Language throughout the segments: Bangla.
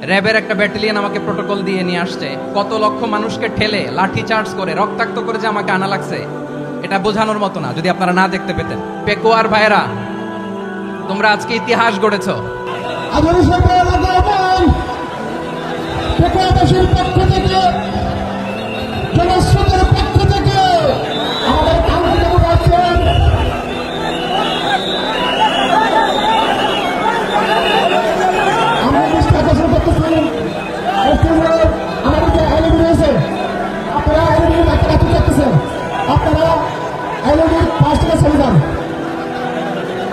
র্যাবের একটা ব্যাটালিয়ন আমাকে প্রোটোকল দিয়ে নিয়ে আসছে, কত লক্ষ মানুষকে ঠেলে লাঠি চার্জ করে রক্তাক্ত করে যে আমাকে আনা লাগছে, এটা বোঝানোর মতো না যদি আপনারা না দেখতে পেতেন। পেকুয়ার ভাইরা, তোমরা আজকে ইতিহাস গড়েছো। পেকুয়াবাসীর পক্ষ থেকে, জনস্রোতের পক্ষ থেকে আমাদের কাঙ্ক্ষিত আছেন আমরা চেষ্টা করতেছি। আমাদের যে এলইডি রয়েছে, আপনারা এলইডির কাছাকাছি দেখতেছেন, আপনারা এলইডির পাশ থেকে চলে যান।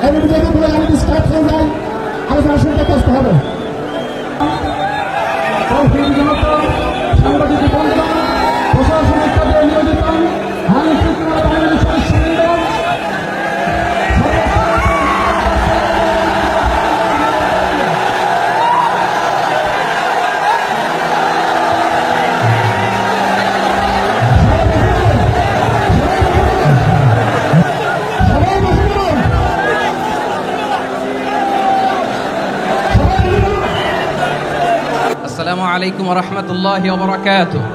এলইডি যদি কোনো এলইডি স্টার্ট হয়ে যায়, আলোচনা শুনতে কষ্ট হবে। সাংবাদিক বন্ধুরা, প্রশাসনিক কাজে নিয়োজিত আইন শৃঙ্খলা বাহিনীর সদস্যবৃন্দ, আসসালামু আলাইকুম ওয়া রাহমাতুল্লাহি ওয়া বারাকাতুহু।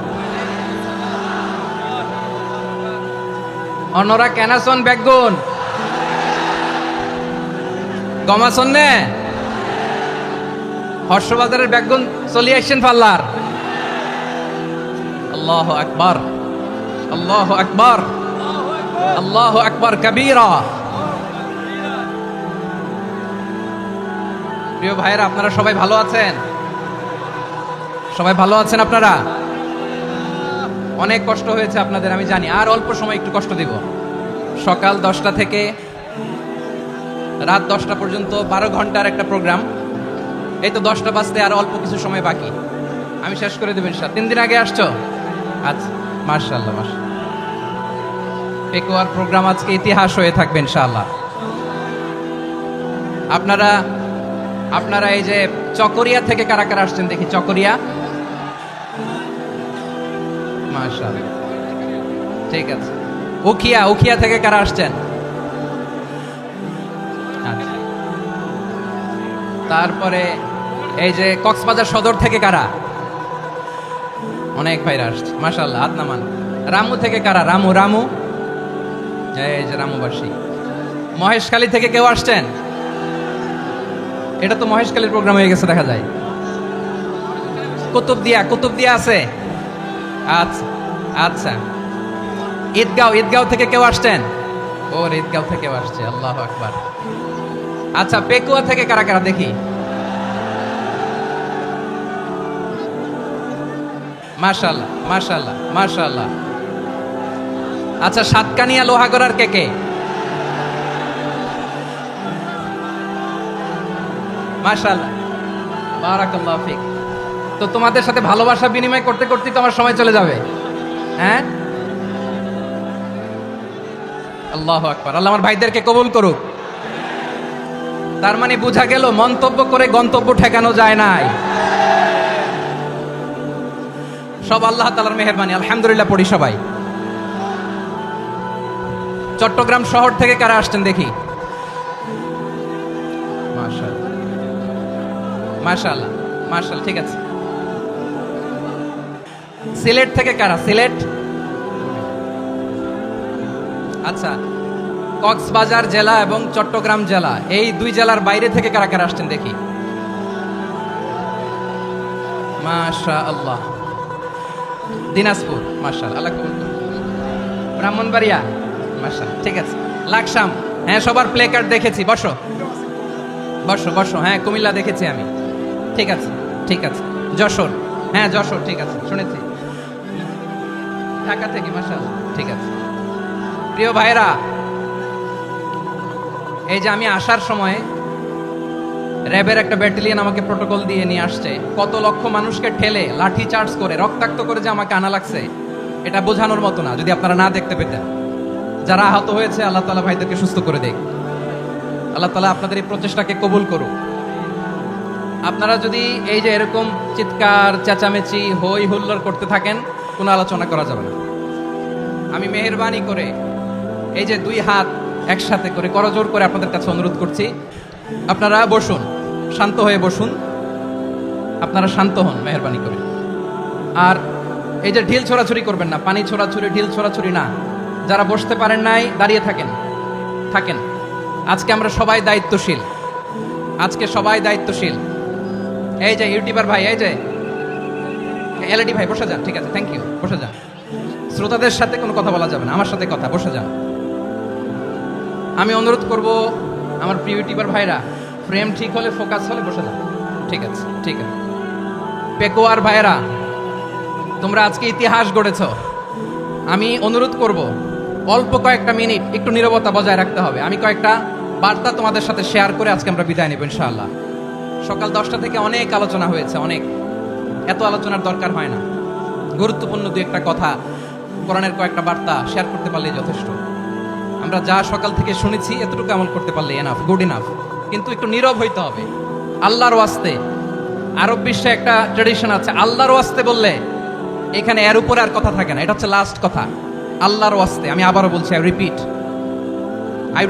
অন্যরা কেনাসন বেগুন গমাসন নে হর্ষবাজারের বেগুন চলি আসছেন পাল্লার। আল্লাহু আকবার, আল্লাহু আকবার, আল্লাহু আকবার কবীরা। প্রিয় ভাইরা, আপনারা সবাই ভালো আছেন? সবাই ভালো আছেন? আপনারা অনেক কষ্ট হয়েছে আপনাদের, আমি জানি। আর অল্প সময় একটু কষ্ট দিব। সকাল 10টা থেকে রাত 10টা পর্যন্ত 12 ঘন্টার একটা প্রোগ্রাম। এই তো 10টা বাজতে আর অল্প কিছু সময় বাকি, আমি শেষ করে দেব ইনশাআল্লাহ। 3 দিন আগে আসছো? আচ্ছা, মাশাআল্লাহ মাশাআল্লাহ। পেকুয়ার প্রোগ্রাম আজকে ইতিহাস হয়ে থাকবে ইনশাআল্লাহ। আপনারা এই যে চকরিয়া থেকে কারা কারা আসছেন দেখি? চকরিয়া, মাশাআল্লাহ, ঠিক আছে। উখিয়া থেকে কারা আসছেন? আচ্ছা। তারপরে এই যে কক্সবাজার সদর থেকে কারা? অনেক ভাইরা আসছে, মাশাআল্লাহ, হাত নামান। রামু থেকে কারা? রামু, এই যে রামুবাসী। মহেশখালী থেকে কেউ আসছেন? এটা তো মহেশখালীর প্রোগ্রাম হয়ে গেছে দেখা যায়। কুতুবদিয়া আছে? আচ্ছা আচ্ছা। ঈদগাঁও থেকে কেউ আসছেন? ওর ঈদগাঁও থেকে আসছে, আল্লাহু আকবার। আচ্ছা, পেকুয়া থেকে কারা কারা দেখি? মাশাআল্লাহ মাশাআল্লাহ মাশাআল্লাহ। আচ্ছা, সাতকানিয়া লোহাগড়ার কে? মাশাআল্লাহ, বারাকাল্লাহু ফিক। তো তোমাদের সাথে ভালোবাসা বিনিময় করতে করতে তো আমার সময় চলে যাবে। হ্যাঁ, আল্লাহু আকবার। আল্লাহ আমার ভাইদেরকে কবুল করুক। তার মানে বোঝা গেল মন্তব্য করে গন্তব্য ঠেকানো যায় নাই, সব আল্লাহ তাআলার মেহেরবানি। আলহামদুলিল্লাহ পড়ি সবাই। চট্টগ্রাম শহর থেকে কারা আসছেন দেখি? মাশাআল্লাহ মাশাআল্লাহ মাশাআল্লাহ, ঠিক আছে। সিলেট থেকে কারা? সিলেট, আচ্ছা। কক্সবাজার জেলা এবং চট্টগ্রাম জেলা, এই দুই জেলার বাইরে থেকে কারা কারা আসছেন দেখি? মাশাআল্লাহ। দিনাজপুর, মাশাআল্লাহ, আল্লাহ কবুল করুন। ব্রাহ্মণবাড়িয়া, মাশাআল্লাহ, ঠিক আছে। লাকসাম, হ্যাঁ, সবার প্লে কার্ড দেখেছি। বসো বসো বসো। হ্যাঁ, কুমিল্লা দেখেছি আমি, ঠিক আছে ঠিক আছে। যশোর, হ্যাঁ যশোর, ঠিক আছে, শুনেছি। ঢাকা থেকে, মাশাআল্লাহ, ঠিক আছে। প্রিয় ভাইরা, এই যে আমি আসার সময় র্যাবের একটা ব্যাটালিয়ন আমাকে প্রোটোকল দিয়ে নিয়ে আসছে, কত লক্ষ মানুষকে ঠেলে লাঠি চার্জ করে রক্তাক্ত করে যে আমাকে আনা লাগছে, এটা বোঝানোর মতো না যদি আপনারা না দেখতে পেতেন। যারা আহত হয়েছে, আল্লাহ তাআলা ভাইদেরকে সুস্থ করে দেখ। আল্লাহ তাআলা আপনাদের এই প্রচেষ্টাকে কবুল করুক। আপনারা যদি এই যে এরকম চিৎকার চেঁচামেচি হই হুল্লোড় করতে থাকেন, কোনো আলোচনা করা যাবে না। আমি মেহেরবানি করে এই যে দুই হাত একসাথে করে করজোড় করে আপনাদের কাছে অনুরোধ করছি, আপনারা বসুন, শান্ত হয়ে বসুন। আপনারা শান্ত হন মেহেরবানি করে। আর এই যে ঢিল ছোড়াছুরি করবেন না, পানি ছোড়াছুরি, ঢিল ছোড়াছুরি না। যারা বসতে পারেন নাই দাঁড়িয়ে থাকেন। আজকে আমরা সবাই দায়িত্বশীল, আজকে সবাই দায়িত্বশীল। এই যে ইউটিউবার ভাই, এই যে এলইডি ভাই, বসে যান। ঠিক আছে, থ্যাংক ইউ, বসে যান। শ্রোতাদের সাথে কোনো কথা বলা যাবে না, আমার সাথে কথা, বসে যান। আমি অনুরোধ করব আমার প্রিয় ইউটিউবার ভাইরা, ফ্রেম ঠিক হলে, ফোকাস হলে বসে যান। ঠিক আছে, ঠিক আছে। পেকোয়ার ভাইরা, তোমরা আজকে ইতিহাস গড়েছ। আমি অনুরোধ করব অল্প কয়েকটা মিনিট একটু নীরবতা বজায় রাখতে হবে। আমি কয়েকটা বার্তা তোমাদের সাথে শেয়ার করে আজকে আমরা বিদায় নেব ইনশাআল্লাহ। সকাল 10টা থেকে অনেক আলোচনা হয়েছে, অনেক, এত আলোচনার দরকার হয় না। গুরুত্বপূর্ণ দু একটা কথা, কোরআনের কয়েকটা বার্তা শেয়ার করতে পারলেই যথেষ্ট। আমরা যা সকাল থেকে শুনেছি এতটুকু আমল করতে পারলে এনাফ, গুড ইনাফ। কিন্তু একটু নীরব হইতে হবে আল্লাহর ওয়াস্তে। আরব বিশ্বে একটা ট্রেডিশন আছে, আল্লাহর ওয়াস্তে বললে এখানে এর উপরে আর কথা থাকে না, এটা হচ্ছে লাস্ট কথা। আল্লাহর ওয়াস্তে, আমি আবারও বলছি, আই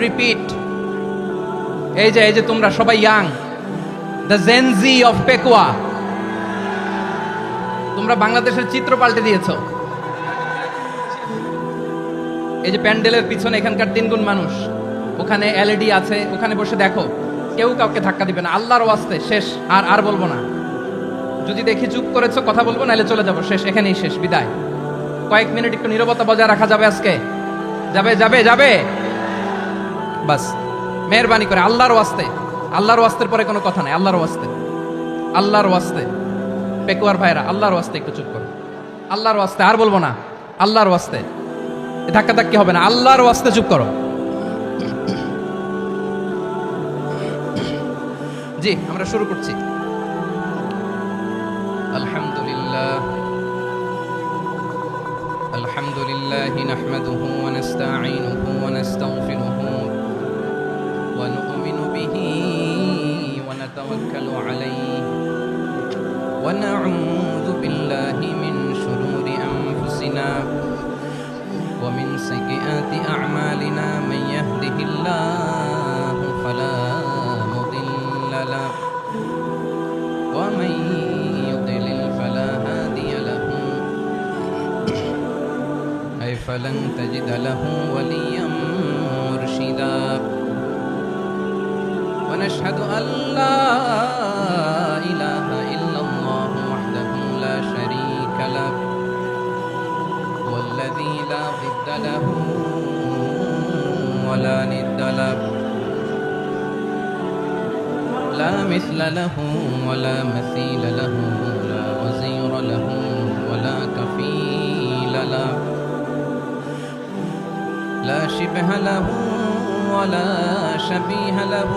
রিপিট। এই যে তোমরা সবাই young, the Gen Z of Pekua, তোমরা বাংলাদেশের চিত্র পাল্টে দিয়েছো। এই যে প্যান্ডেলের পিছনে এখানকার 3 গুণ মানুষ, ওখানে এলইডি আছে, ওখানে বসে দেখো, কেউ কাউকে ধাক্কা দিবে না। আল্লাহর ওয়াস্তে শেষ, আর বলবো না। যদি দেখি চুপ করেছো, কথা বলবো, নাহলে চলে যাবো, শেষ, এখানেই শেষ, বিদায়। কয়েক মিনিট একটু নীরবতা বজায় রাখা যাবে আজকে? যাবে বাস, মেহেরবানি করে আল্লাহর ওয়াস্তে। আল্লাহর ওয়াস্তের পরে কোনো কথা নাই, আল্লাহর ওয়াস্তে। পেকুয়ার ভাইরা, আল্লাহর ওয়াস্তে একটু চুপ করো, আল্লাহর ওয়াস্তে, আর বলবো না, আল্লাহর ওয়াস্তে। ধাক্কাধাক্কি হবে না, আল্লাহর ওয়াস্তে চুপ করো। জি, আমরা শুরু করছি। আলহামদুলিল্লাহ নাহমাদুহু ওয়া নাস্তাঈনুহু ওয়া নাস্তাগফিরুহু ওয়া নু'মিনু বিহি ওয়া নাতাওয়াক্কালু আলাইহি ওয়া না'উযু বিল্লাহি মিন শুরুরি আনফুসিনা ওয়া মিন সাইয়্যাতি আ'মালিনা মান ইয়াহদিহিল্লাহু ফালা মুদিল্লা লাহু ওয়া মান يضلل فلا هادي له أي فلن تجد له وليا مرشدا ونشهد أن لا إله إلا الله وحده لا شريك له والذي لا ضد له ولا ند له لا مثل له ولا مثيل له لا وزير له ولا كفيل له لا شبه له ولا شبيه له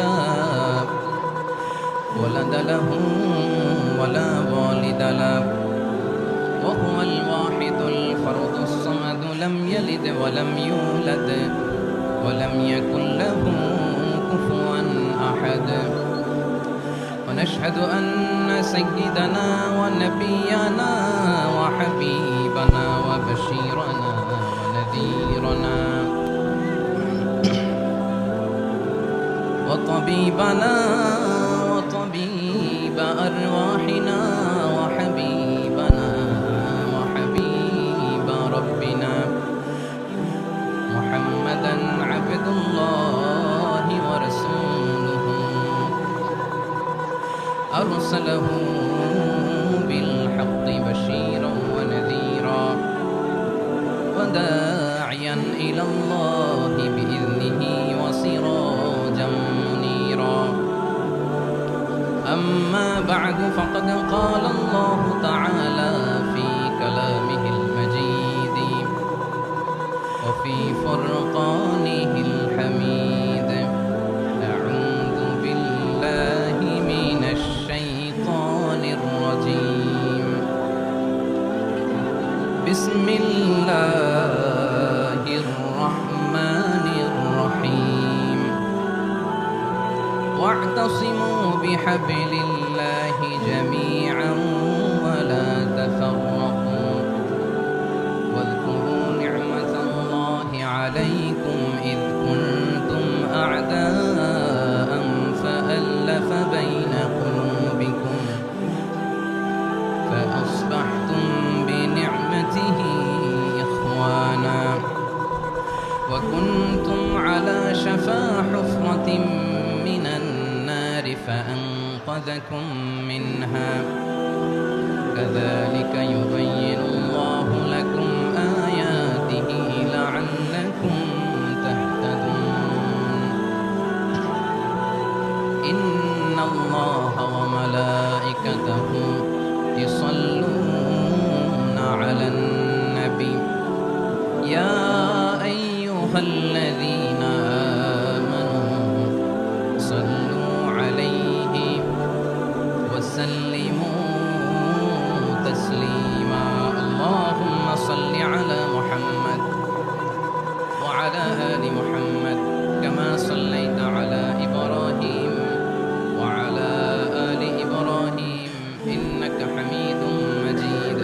لا ولد له ولا والد له وهو الواحد الفرد الصمد لم يلد ولم يولد ولم يكن له كفوا أحد ونشهد أن سيدنا ونبينا وحبيبنا وبشيرنا ونذيرنا وطبيبنا وطبيب أرواحنا وحبيبنا وحبيب ربنا محمدا عبد الله ورسوله أرسله بالحق بشيرا ونذيرا وداعيا إلى الله بإذنه وسراجا منيرا أما بعد فقد قال الله تعالى في كلامه المجيد وفي فرقانه الحميد أعوذ بالله من الشيطان الرجيم بسم الله الرحمن الرحيم واعتصموا بحبل الله جميعا ولا تفرقوا واذكروا نعمة الله عليكم إذ كنتم أعداء فألف بين قلوبكم فأصبحتم بنعمته إخوانا وكنتم على شفا حفرة من النار فأنقذكم منها كذلك يبين الله لكم آياته لعلكم تهتدون إن الله وملائكته يصلون على النبي يا أيها الذين آمنوا صلوا عليه وسلموا تسليما اللهم صل على محمد وعلى آل محمد كما صليت على إبراهيم وعلى آل إبراهيم إنك حميد مجيد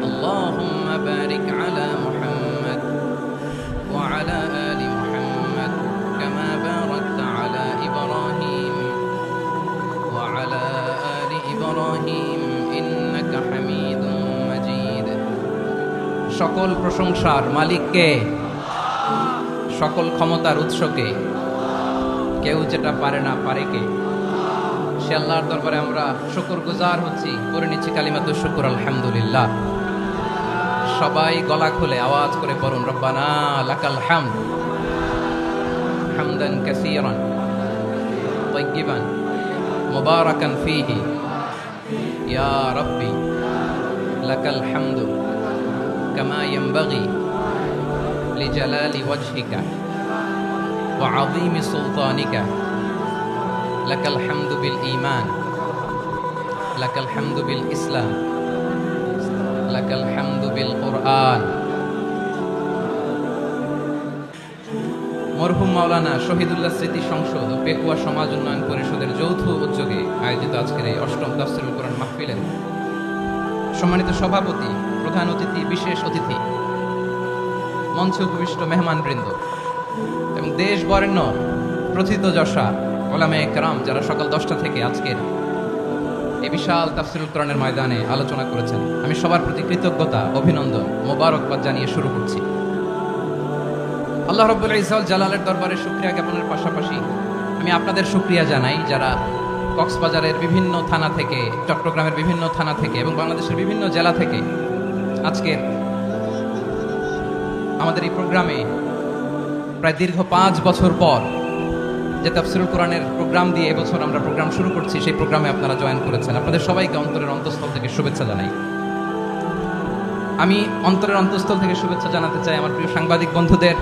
اللهم بارك على محمد وعلى آل محمد كما باركت على إبراهيم وعلى آل إبراهيم إنك حميد مجيد সকল প্রশংসার মালিককে সকল ক্ষমতার উৎসকে কেউ যেটা পারে না পারে কে সে আল্লাহর দরবারে আমরা শুকরগুজার হচ্ছি করে নিচ্ছি কালিমাতু শুকর আলহামদুলিল্লাহ সবাই গলা খুলে আওয়াজ করে পড়ুন রব্বানা লাকাল হামদ হামদান কাসীরান তাইয়িবান মুবারাকান ফীহি ইয়া রাব্বি লাকাল হামদু কামা ইয়ানবাগি লিজালালি ওয়াজহিকা ওয়া আযীমি সুলতানিকা লাকাল হামদু বিল ঈমান লাকাল হামদু বিল ইসলাম লাকাল হামদু বিল কুরআন মরহুম মাওলানা শহীদুল্লাহ স্মৃতি সংসদ ও পেকুয়া সমাজ উন্নয়ন পরিষদের যৌথ উদ্যোগে আয়োজিত আজকের এই অষ্টম তাফসীরুল কোরআন মাহফিলের সম্মানিত সভাপতি প্রধান অতিথি বিশেষ অতিথি মঞ্চে উপবিষ্ট মেহমানবৃন্দ এবং দেশ বরেণ্য প্রথিতযশা ওলামায়ে কেরাম যারা সকাল 10টা থেকে আজকের এই বিশাল তাফসীরুল কোরআনের ময়দানে আলোচনা করেছেন আমি সবার প্রতি কৃতজ্ঞতা অভিনন্দন মোবারকবাদ জানিয়ে শুরু করছি আল্লাহ রাব্বুল ইজ্জত জালালের দরবারে শুকরিয়া জ্ঞাপনের পাশাপাশি আমি আপনাদের শুকরিয়া জানাই যারা কক্সবাজারের বিভিন্ন থানা থেকে চট্টগ্রামের বিভিন্ন থানা থেকে এবং বাংলাদেশের বিভিন্ন জেলা থেকে আজকের আমাদের এই প্রোগ্রামে প্রায় দীর্ঘ 5 বছর পর যে তাফসীরুল কোরআনের প্রোগ্রাম দিয়ে এবছর আমরা প্রোগ্রাম শুরু করছি সেই প্রোগ্রামে আপনারা জয়েন করেছেন আপনাদের সবাইকে অন্তরের অন্তঃস্থল থেকে শুভেচ্ছা জানাই আমি অন্তরের অন্তঃস্থল থেকে শুভেচ্ছা জানাতে চাই আমার প্রিয় সাংবাদিক বন্ধুদের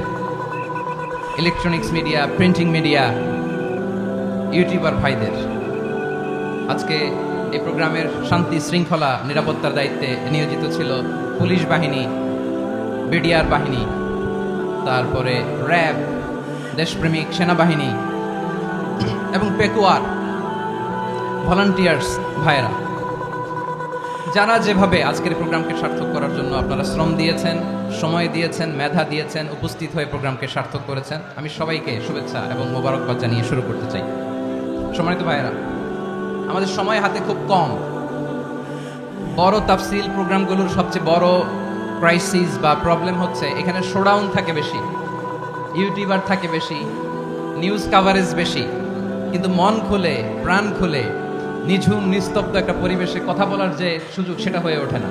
electronics media printing media YouTuber ভাইদের আজকে এই প্রোগ্রামের শান্তি শৃঙ্খলা নিরাপত্তার দায়িত্বে নিয়োজিত ছিল পুলিশ বাহিনী বিডিআর বাহিনী তারপরে র্যাব দেশপ্রেমিক সেনাবাহিনী এবং পেকুয়ার ভলান্টিয়ার্স ভাইরা যারা যেভাবে আজকের প্রোগ্রামকে সার্থক করার জন্য আপনারা শ্রম দিয়েছেন সময় দিয়েছেন মেধা দিয়েছেন উপস্থিত হয়ে প্রোগ্রামকে সার্থক করেছেন আমি সবাইকে শুভেচ্ছা এবং মোবারকবাদ জানিয়ে শুরু করতে চাই সম্মানিত ভাইরা আমাদের সময় হাতে খুব কম বড় তাফসীল প্রোগ্রামগুলোর সবচেয়ে বড় ক্রাইসিস বা প্রবলেম হচ্ছে এখানে শোডাউন থাকে বেশি ইউটিউবার থাকে বেশি নিউজ কাভারেজ বেশি কিন্তু মন খুলে প্রাণ খুলে নিঝুম নিস্তব্ধ একটা পরিবেশে কথা বলার যে সুযোগ সেটা হয়ে ওঠে না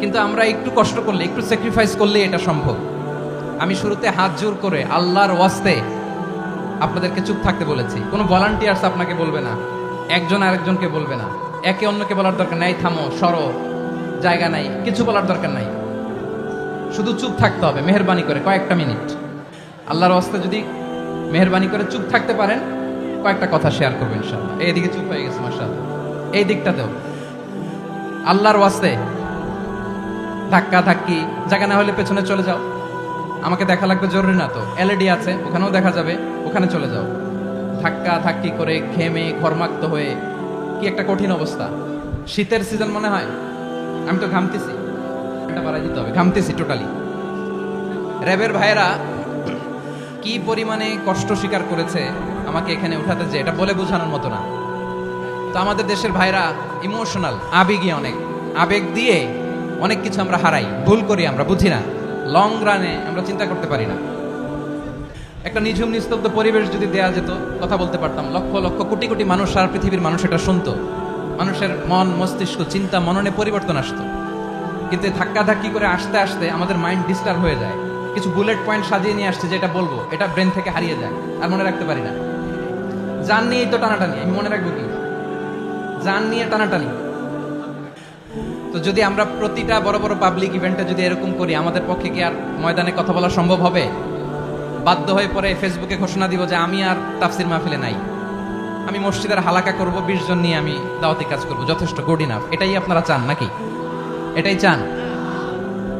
কিন্তু আমরা একটু কষ্ট করলে একটু স্যাক্রিফাইস করলে এটা সম্ভব আমি শুরুতে হাত জোর করে আল্লাহর ওয়াস্তে আপনাদেরকে চুপ থাকতে বলেছি কোনো ভলান্টিয়ার্স আপনাকে বলবে না একজন আরেকজনকে বলবে না একে অন্যকে বলার দরকার নাই থামো সরো জায়গা নাই কিছু বলার দরকার নাই শুধু চুপ থাকতে হবে মেহেরবানি করে কয়েকটা মিনিট আল্লাহর ওয়াস্তে যদি মেহেরবানি করে চুপ থাকতে পারেন কয়েকটা কথা শেয়ার করবেন ইনশাআল্লাহ এইদিকে চুপ হয়ে গেছে মাশাআল্লাহ এই দিকটাতেও আল্লাহর ওয়াস্তে ধাক্কা ধাক্কি জায়গা না হলে পেছনে চলে যাও আমাকে দেখা লাগবে জরুরি না তো এলইডি আছে ওখানেও দেখা যাবে ওখানে চলে যাও ধাক্কা ধাক্কি করে ঘেমে ঘরমাক্ত হয়ে কি একটা কঠিন অবস্থা শীতের সিজন মনে হয় আমি তো ঘামতেছি এটা বাড়াই দিতে হবে ঘামতেছি টোটালি র্যাবের ভাইয়েরা কি পরিমাণে কষ্ট স্বীকার করেছে আমাকে এখানে উঠাতে যে এটা বলে বোঝানোর মতো না তো আমাদের দেশের ভাইরা ইমোশনাল, আবেগী, অনেক আবেগ দিয়ে অনেক কিছু আমরা হারাই, ভুল করি, আমরা বুঝি না, লং রানে আমরা চিন্তা করতে পারি না। একটা নিঝুম নিস্তব্ধ পরিবেশ যদি দেয়া যেত, কথা বলতে পারতাম, লক্ষ লক্ষ কোটি কোটি মানুষ, সারা পৃথিবীর মানুষ এটা শুনতো, মানুষের মন মস্তিষ্ক চিন্তা মননে পরিবর্তন আসতো। কিন্তু ধাক্কাধাক্কি করে আসতে আসতে আমাদের মাইন্ড ডিস্টার্ব হয়ে যায়। কিছু বুলেট পয়েন্ট সাজিয়ে নিয়ে আসছে, যেটা বলবো এটা ব্রেন থেকে হারিয়ে যায়, আর মনে রাখতে পারি না। জান নিয়েই তো টানাটানি, আমি মনে রাখবো কি? জান নিয়ে টানাটানি। তো যদি আমরা প্রতিটা বড় বড় পাবলিক ইভেন্টে যদি এরকম করি, আমাদের পক্ষে কি আর ময়দানে কথা বলা সম্ভব হবে? বাধ্য হয়ে পরে ফেসবুকে ঘোষণা দিব যে আমি আর তাফসির মাহফিলে নাই, আমি মসজিদের হালাকা করব, 20 জন নিয়ে আমি দাওয়াতি কাজ করব, যথেষ্ট, গুড ইনাফ। এটাই আপনারা চান নাকি? এটাই চান?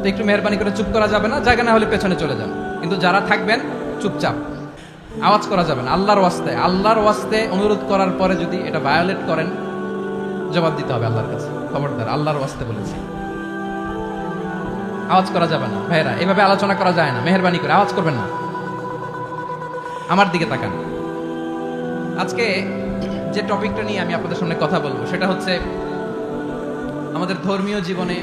তো একটু মেহরবানি করে চুপ করা যাবে না, জায়গা না হলে পেছনে চলে যান। কিন্তু যারা থাকবেন চুপচাপ, আওয়াজ করা যাবে না। আল্লাহর ওয়াস্তে অনুরোধ করার পরে যদি এটা ভায়োলেট করেন, জবাব দিতে হবে আল্লাহর কাছে। খবরদার, আল্লাহর ওয়াস্তে বলেছি, আওয়াজ করা যাবে না। ভাইরা, এভাবে আলোচনা করা যায় না, মেহরবানি করে আওয়াজ করবেন না। আমার দিকে তাকান। আজকে যে টপিকটা নিয়ে আমি আপনাদের সামনে কথা বলবো, সেটা হচ্ছে আমাদের ধর্মীয় জীবনে,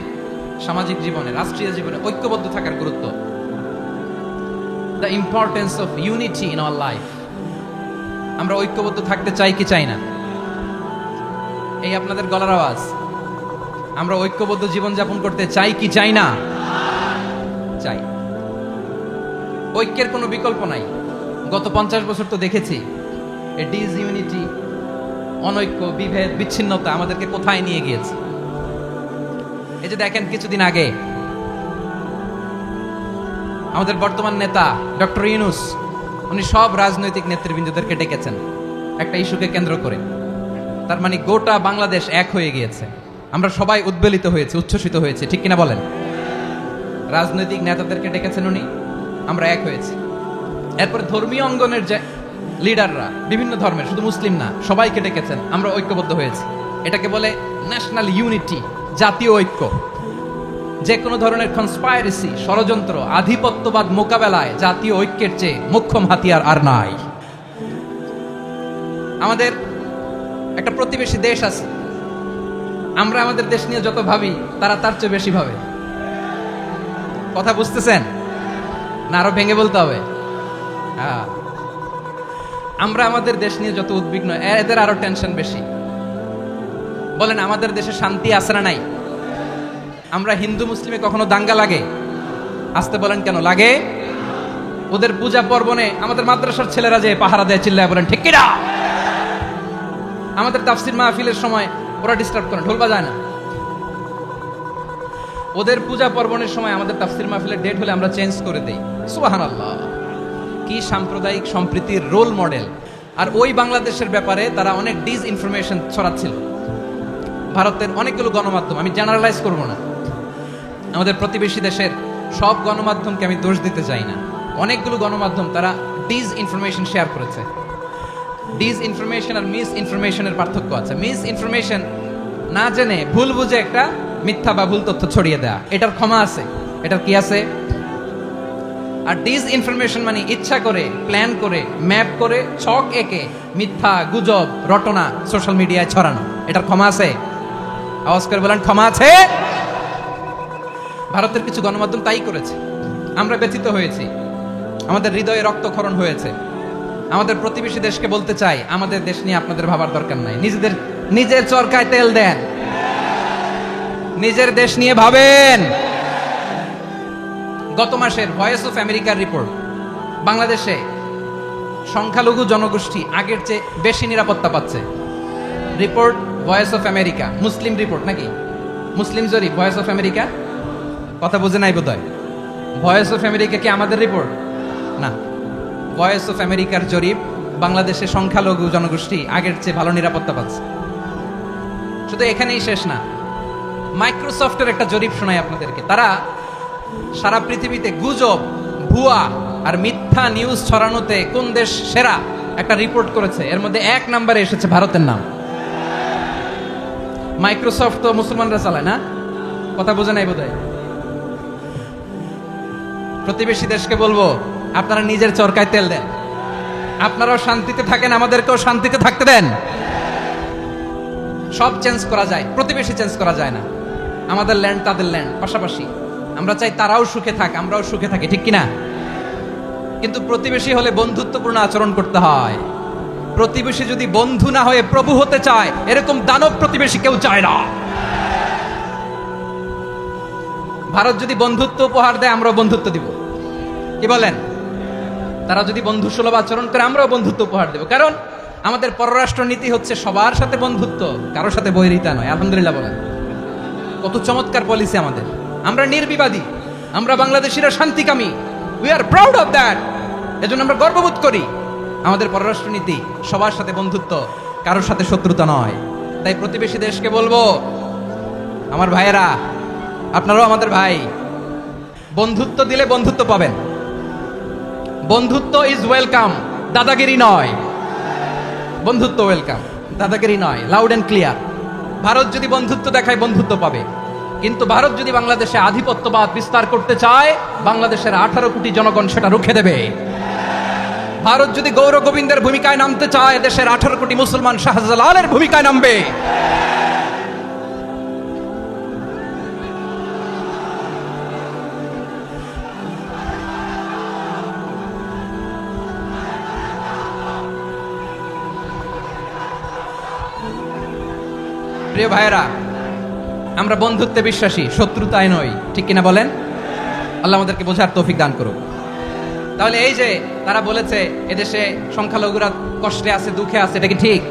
সামাজিক জীবনে, রাষ্ট্রীয় জীবনে ঐক্যবদ্ধ থাকার গুরুত্ব। The importance of unity in our life. আমরা ঐক্যবদ্ধ থাকতে চাই কি চাই না? এই আপনাদের গলার আওয়াজ। আমরা ঐক্যবদ্ধ জীবন যাপন করতে চাই কি চাই না? চাই। ঐক্যের কোনো বিকল্প নাই। গত 50 বছর তো দেখেছি এই ডিসইউনিটি, অনৈক্য, বিভেদ, বিচ্ছিন্নতা আমাদেরকে কোথায় নিয়ে গিয়েছে। এই যে দেখেন, কিছুদিন আগে আমাদের বর্তমান নেতা ডক্টর ইউনূস, উনি সব রাজনৈতিক নেতৃবৃন্দদেরকে ডেকেছেন একটা ইস্যুকে কেন্দ্র করে। তার মানে গোটা বাংলাদেশ এক হয়ে গিয়েছে। আমরা সবাই উদ্বেলিত হয়েছে, উচ্ছ্বসিত হয়েছে, ঠিক কিনা বলেন? রাজনৈতিক নেতাদেরকে ডেকেছেন উনি, আমরা এক হয়েছি। এরপরে ধর্মীয় অঙ্গনের যে লিডাররা, বিভিন্ন ধর্মের, শুধু মুসলিম না, সবাইকে ডেকেছেন, আমরা ঐক্যবদ্ধ হয়েছি। এটাকে বলে ন্যাশনাল ইউনিটি, জাতীয় ঐক্য। যে কোনো ধরনের কনস্পাইরেসি, ষড়যন্ত্র, আধিপত্যবাদ মোকাবেলায় জাতীয় ঐক্যের চেয়ে মোক্ষম হাতিয়ার আর নাই। আমাদের একটা প্রতিবেশী দেশ আছে, আমরা আমাদের দেশ নিয়ে যত ভাবি, তারা তার চেয়ে বেশি ভাবে। কথা বুঝতেছেন না? আরো ভেঙে বলতে হবে। হ্যাঁ, আমরা আমাদের দেশ নিয়ে যত উদ্বিগ্ন, এদের আরো টেনশন বেশি। বলেন, আমাদের দেশে শান্তি আছে না নাই? আমরা হিন্দু মুসলিমে কখনো দাঙ্গা লাগে? আসতে বলেন, কেন লাগে? ওদের পূজা পার্বণে আমাদের মাদ্রাসার ছেলেরা যে পাহারা দেয়, চিল্লায় বলেন ঠিক কিনা? আমাদের তাফসির মাহফিলের সময় ওরা ডিস্টার্ব করে, ঢোল বাজায় না। ওদের পূজা পার্বণের সময় আমাদের তাফসির মাহফিলের ডেট হলে আমরা চেঞ্জ করে দেই। সুবহানাল্লাহ, কি সাম্প্রদায়িক সম্প্রীতির রোল মডেল। আর ওই বাংলাদেশের ব্যাপারে তারা অনেক ডিসইনফরমেশন ছড়াচ্ছিল। ভারতের অনেকগুলো গণমাধ্যম, আমি জেনারেলাইজ করব না, আমাদের প্রতিবেশী দেশের সব গণমাধ্যমকে আমি দোষ দিতে চাই না, অনেকগুলো গণমাধ্যম তারা ডিসইনফরমেশন শেয়ার করেছে। ডিসইনফরমেশন আর মিস ইনফরমেশনের পার্থক্য আছে। মিস ইনফরমেশন না জেনে ভুল বুঝে একটা মিথ্যা বা ভুল তথ্য ছড়িয়ে দেয়া, এটার ক্ষমা আছে, এটার কি আছে? আর ডিসইনফরমেশন মানে ইচ্ছা করে, প্ল্যান করে, ম্যাপ করে, ছক এঁকে মিথ্যা, গুজব, রটনা সোশ্যাল মিডিয়ায় ছড়ানো, এটার ক্ষমা আছে? আওয়াজ করে বলেন, ক্ষমা আছে? ভারতের কিছু গণমাধ্যম তাই করেছে। আমরা ব্যথিত হয়েছি, আমাদের হৃদয়ে রক্তক্ষরণ হয়েছে। আমাদের প্রতিবেশী দেশকে বলতে চাই, আমাদের দেশ নিয়ে আপনাদের ভাবার দরকার নাই। নিজের চরকায় তেল দেন, নিজের দেশ নিয়ে ভাবেন। গত মাসের ভয়েস অফ আমেরিকার রিপোর্ট, বাংলাদেশে সংখ্যালঘু জনগোষ্ঠী আগের চেয়ে বেশি নিরাপত্তা পাচ্ছে। Report voice of America, Muslim report নাকি? মুসলিম জরিপ, ভয়েস অফ আমেরিকা। কথা বুঝে নাই বোধহয়। ভয়েস অফ আমেরিকা কি আমাদের রিপোর্ট? না, ভয়েস অফ আমেরিকার জরিপ, বাংলাদেশে সংখ্যালঘু জনগোষ্ঠী আগের চেয়ে ভালো নিরাপত্তা পাচ্ছে। শুধু এখানেই শেষ না, মাইক্রোসফটের একটা জরিপ শোনাই আপনাদেরকে। তারা সারা পৃথিবীতে গুজব, ভুয়া আর মিথ্যা নিউজ ছড়ানোতে কোন দেশ সেরা একটা রিপোর্ট করেছে। এর মধ্যে 1 নম্বরে এসেছে ভারতের নাম। মাইক্রোসফট তো মুসলমানরা চালায় না? কথা বোঝে নাই বোধহয়। প্রতিবেশী দেশকে বলবো, আপনারা নিজের চরকায় তেল দেন, আপনারাও শান্তিতে থাকেন, আমাদেরকেও শান্তিতে থাকতে দেন। সব চেঞ্জ করা যায়, প্রতিবেশী চেঞ্জ করা যায় না। আমাদের ল্যান্ড তাদের ল্যান্ড পাশাপাশি, আমরা চাই তারাও সুখে থাক, আমরাও সুখে থাকি, ঠিক কিনা? কিন্তু প্রতিবেশী হলে বন্ধুত্বপূর্ণ আচরণ করতে হয়। প্রতিবেশী যদি বন্ধু না হয়ে প্রভু হতে চায়, এরকম দানব প্রতিবেশী কেউ চায় না। ভারত যদি বন্ধুত্ব উপহার দেয়, আমরাও বন্ধুত্ব দিব, কি বলেন? তারা যদি বন্ধু সুলভ আচরণ করে, আমরাও বন্ধুত্ব উপহার দেব। কারণ আমাদের পররাষ্ট্র নীতি হচ্ছে সবার সাথে বন্ধুত্ব, কারোর সাথে বৈরিতা নয়। আলহামদুলিল্লাহ বলেন, কত চমৎকার পলিসি আমাদের। আমরা নির্বিবাদী, আমরা বাংলাদেশিরা শান্তিকামী, we are proud of that. এজন্য আমরা গর্ববোধ করি। আমাদের পররাষ্ট্র নীতি সবার সাথে বন্ধুত্ব, কারোর সাথে শত্রুতা নয়। তাই প্রতিবেশী দেশকে বলবো, আমার ভাইয়েরা, আপনারাও আমাদের ভাই, বন্ধুত্ব দিলে বন্ধুত্ব পাবেন। বন্ধুত্ব ইজ ওয়েলকাম, দাদাগিরি নয়। বন্ধুত্ব ওয়েলকাম, দাদাগিরি নয়, লাউড এন্ড ক্লিয়ার। ভারত যদি বন্ধুত্ব দেখায়, বন্ধুত্ব পাবে। কিন্তু ভারত যদি বাংলাদেশে আধিপত্যবাদ বিস্তার করতে চায়, বাংলাদেশের 18 কোটি জনগণ সেটা রুখে দেবে। ভারত যদি গৌর গোবিন্দের ভূমিকায় নামতে চায়, দেশের 18 কোটি মুসলমান শাহজালালের ভূমিকায় নামবে। প্রিয় ভাইয়েরা, আমরা বন্ধুত্বে বিশ্বাসী, শত্রুতায় নই, ঠিক কিনা বলেন? আল্লাহ আমাদেরকে বোঝার তৌফিক দান করুক। তাহলে এই যে তারা বলেছে এদেশে সংখ্যালঘুরা কষ্টে আছে, দুঃখে আছে, এটা কি ঠিক?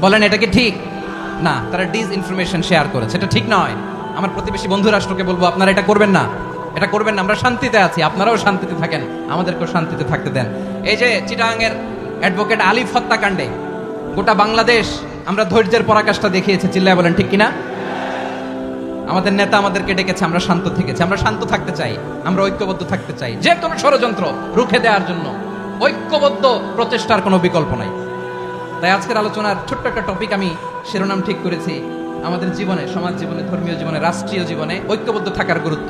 বলেন, এটা কি ঠিক? না, তারা ডিসইনফরমেশন শেয়ার করেছে, এটা ঠিক নয়। আমার প্রতিবেশী বন্ধু রাষ্ট্রকে বলবো, আপনারা এটা করবেন না, এটা করবেন না। আমরা শান্তিতে আছি, আপনারাও শান্তিতে থাকেন, আমাদেরকেও শান্তিতে থাকতে দেন। এই যে চিটাগাংয়ের অ্যাডভোকেট আলিফ হত্যাকাণ্ডে গোটা বাংলাদেশ আমরা ধৈর্যের পরাকাষ্ঠা দেখিয়েছে, চিল্লায় বলেন ঠিক কিনা? আমাদের নেতা আমাদেরকে ডেকেছে, আমরা শান্ত থেকেছি। আমরা শান্ত থাকতে চাই, আমরা ঐক্যবদ্ধ থাকতে চাই। যে কোনো ষড়যন্ত্র রুখে দেওয়ার জন্য ঐক্যবদ্ধ প্রচেষ্টার কোনো বিকল্প নাই। তাই আজকের আলোচনার ছোট্ট একটা টপিক আমি শিরোনাম ঠিক করেছি, আমাদের জীবনে, সমাজ জীবনে, ধর্মীয় জীবনে, রাষ্ট্রীয় জীবনে ঐক্যবদ্ধ থাকার গুরুত্ব।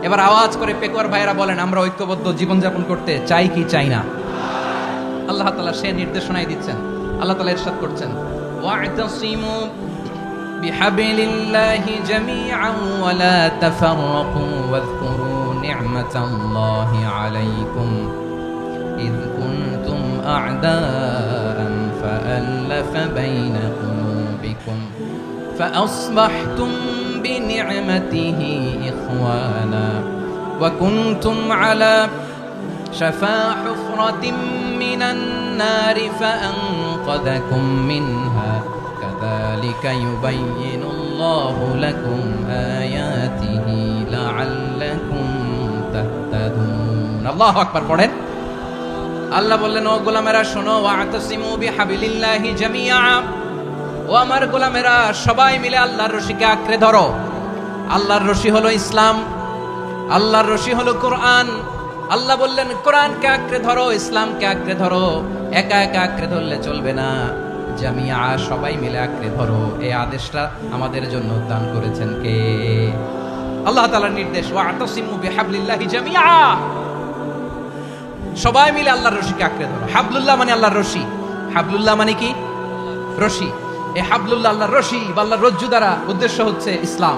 এবার আওয়াজ করে পেকুয়ার ভাইয়েরা বলেন, আমরা ঐক্যবদ্ধ জীবনযাপন করতে চাই কি চাই না? আল্লাহ তাআলা সে নির্দেশনাই দিচ্ছেন। আল্লাহ তাআলা ইরশাদ করছেন, ওয়া'তাসিমু বিহাবিলিল্লাহি জামিআন ওয়া লা তাফাররাকু ওয়াযকুরু নি'মাতাল্লাহি আলাইকুম ইয কুনতুম আ'দাআন ফাআল্লাফা বাইনা কুলুবিকুম فأصبحتم بنعمته إخوانا وكنتم على شفا حفرة من النار فأنقذكم منها كذلك يبين الله لكم آياته لعلكم تهتدون الله أكبر পড়েন আল্লাহ বললেন, ও গোলামেরা শোনো, ওয়া'তাসিমু বিহাবিলিল্লাহি জামিআ, ও আমার গোলামেরা সবাই মিলে আল্লাহর রশিকে আঁকড়ে ধরো। আল্লাহর রশি হলো ইসলাম, আল্লাহর রশি হলো কোরআন। আল্লাহ বললেন কোরআনকে আঁকড়ে ধরো, ইসলামকে আঁকড়ে ধরো। একা একা আঁকড়ে ধরলে চলবে না, জামিয়া, সবাই মিলে আঁকড়ে ধরো। এই আদেশটা আমাদের জন্য দান করেছেন কে? আল্লাহ তাআলার নির্দেশ, ওয়া'তাসিমু বিহাবলিল্লাহি জামিআ, সবাই মিলে আল্লাহর রশিকে আঁকড়ে ধরো। হাবলুল্লাহ মানে আল্লাহর রশি, হাবলুল্লাহ মানে কি? রশি। এই হাবলুল্লাহ আল্লাহর রশি বা আল্লাহর রজ্জু দ্বারা উদ্দেশ্য হচ্ছে ইসলাম।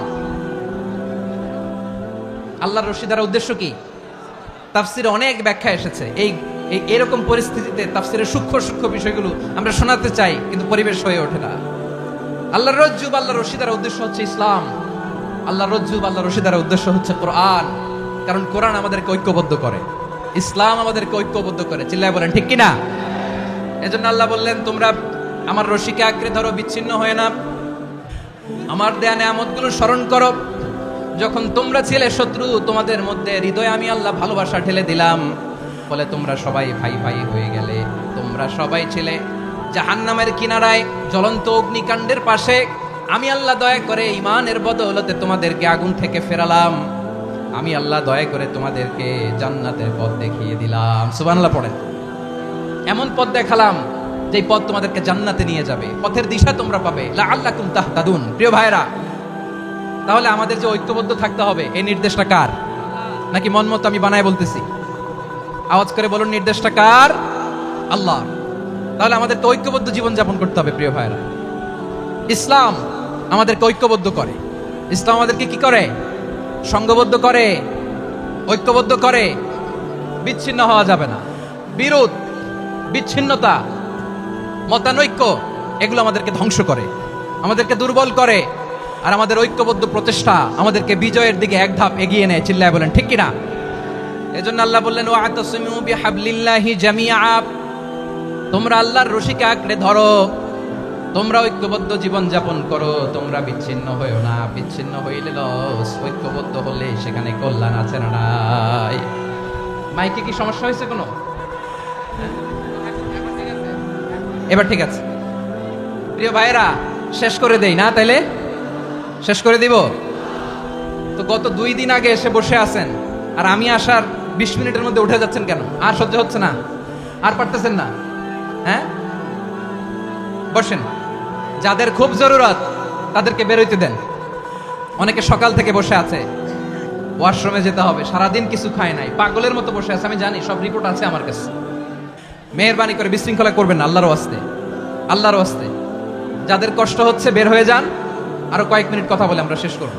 আল্লাহর রশি দ্বারা উদ্দেশ্য কি? তাফসিরে অনেক ব্যাখ্যা এসেছে। এরকম পরিস্থিতিতে তাফসিরের সূক্ষ্ম সূক্ষ্ম বিষয়গুলো আমরা শোনাতে চাই, কিন্তু পরিবেশ হয়ে ওঠে না। আল্লাহর রজ্জু বা আল্লাহর রশি দ্বারা উদ্দেশ্য হচ্ছে ইসলাম। আল্লাহর রজ্জু বা আল্লাহর রশি দ্বারা উদ্দেশ্য হচ্ছে কোরআন, কারণ কোরআন আমাদেরকে ঐক্যবদ্ধ করে, ইসলাম আমাদেরকে ঐক্যবদ্ধ করে। চিল্লায় বলেন ঠিক কিনা? এজন্য আল্লাহ বললেন, তোমরা আমার রশিকে আঁকড়ে ধরো, বিচ্ছিন্ন হয়ে না। আমার দেয়া নেয়ামতগুলো স্মরণ করো। যখন তোমরা ছিলে শত্রু, তোমাদের মধ্যে হৃদয়ে আমি আল্লাহ ভালোবাসা ঢেলে দিলাম, ফলে তোমরা সবাই ভাই ভাই হয়ে গেলে। তোমরা সবাই ছিলে জাহান্নামের কিনারায়, জ্বলন্ত অগ্নিকাণ্ডের পাশে। আমি আল্লাহ দয়া করে ঈমানের বদৌলতে তোমাদেরকে আগুন থেকে ফেরালাম। আমি আল্লাহ দয়া করে তোমাদেরকে জান্নাতের পথ দেখিয়ে দিলাম। সুবহানাল্লাহ পড়েন। এমন পথ দেখালাম যে পথ তোমাদেরকে জান্নাতে নিয়ে যাবে, পথের দিশা তোমরা পাবে। লাআল্লাকুম তাহতাদুন। প্রিয় ভাইরা, তাহলে আমাদের যে ঐক্যবদ্ধ থাকতে হবে, এই নির্দেশটা কার? নাকি মন মতো আমি বানায় বলতেছি? আওয়াজ করে বলুন, নির্দেশটা কার? আল্লাহ। তাহলে আমাদের তো ঐক্যবদ্ধ জীবন যাপন করতে হবে প্রিয় ভাইরা। ইসলাম আমাদেরকে ঐক্যবদ্ধ করে। ইসলাম আমাদেরকে কি করে? সংঘবদ্ধ করে, ঐক্যবদ্ধ করে। বিচ্ছিন্ন হওয়া যাবে না। বিরোধ, বিচ্ছিন্নতা, মতানৈক্য এগুলো আমাদেরকে ধ্বংস করে, আমাদেরকে দুর্বল করে। আর আমাদের ঐক্যবদ্ধ প্রচেষ্টা আমাদেরকে বিজয়ের দিকে এক ধাপ এগিয়ে নেয়। চিল্লায় বলেন ঠিক কিনা? এজন্য আল্লাহ বললেন ওয়াতাসিমু বিহাবলিল্লাহি জামিআ, তোমরা আল্লাহর রশিকে আঁকড়ে ধরো, তোমরা ঐক্যবদ্ধ জীবন যাপন করো, তোমরা বিচ্ছিন্ন হইও না। বিচ্ছিন্ন হইলে লস, ঐক্যবদ্ধ হলে সেখানে কল্যাণ আছে না নাই? মাইকে কি সমস্যা হয়েছে কোনো? এবার ঠিক আছে। প্রিয় ভাইরা, শেষ করে দেই না? তাইলে শেষ করে দিব তো। গত 2 দিন আগে এসে বসে আছেন, আর আমি আসার 20 মিনিটের মধ্যে উঠে যাচ্ছেন কেন? আর সহ্য হচ্ছে না? আর পারতেছেন না? হ্যাঁ, বসেন। যাদের খুব জরুরত তাদেরকে বেরোইতে দেন। অনেকে সকাল থেকে বসে আছে, ওয়াশরুমে যেতে হবে, সারাদিন কিছু খায় নাই, পাগলের মতো বসে আছে। আমি জানি, সব রিপোর্ট আছে আমার কাছে। মেহেরবানি করে বিশৃঙ্খলা করবেন না, আল্লাহর ওয়াস্তে, আল্লাহর ওয়াস্তে। যাদের কষ্ট হচ্ছে বের হয়ে যান। আরো কয়েক মিনিট কথা বলে আমরা শেষ করব।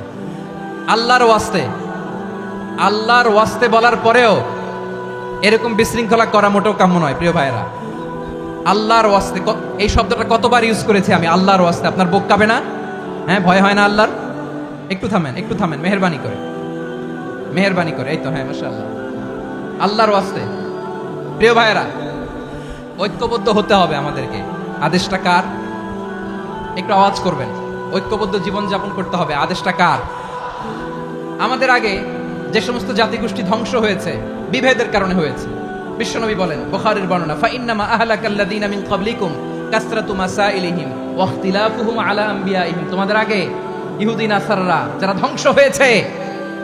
আল্লাহর ওয়াস্তে, আল্লাহর ওয়াস্তে বলার পরেও এরকম বিশৃঙ্খলা করা মোটেও কাম্য নয়। প্রিয় ভাইয়েরা, আল্লাহর ওয়াস্তে, এই শব্দটা কতবার ইউজ করেছি আমি, আল্লাহর ওয়াস্তে। আপনার বুক কাঁপে না? হ্যাঁ, ভয় হয় না আল্লাহর? একটু থামেন, একটু থামেন, মেহেরবানি করে, মেহেরবানি করে। এই তো, হ্যাঁ, মাশাআল্লাহ। আল্লাহর ওয়াস্তে প্রিয় ভাইয়েরা, ঐক্যবদ্ধ হতে হবে আমাদেরকে। আদেশটা কার? একটু আওয়াজ করবেন। ঐক্যবদ্ধ জীবন যাপন করতে হবে। আদেশটা কার? আমাদের আগে যে সমস্ত জাতিগোষ্ঠী ধ্বংস হয়েছে বিভেদের কারণে হয়েছে। বিশ্বনবী বলেন, বুখারীর বর্ণনা, ফাইন্নামা আহলাকাল্লাযীনা মিন ক্বাবলিকুম কাসরাতু মাসাইলিহিম ওয়া ইখতিলাফুহুম আলা আম্বিয়াইহিম। তোমাদের আগে ইহুদি নাসাররা যারা ধ্বংস হয়েছে,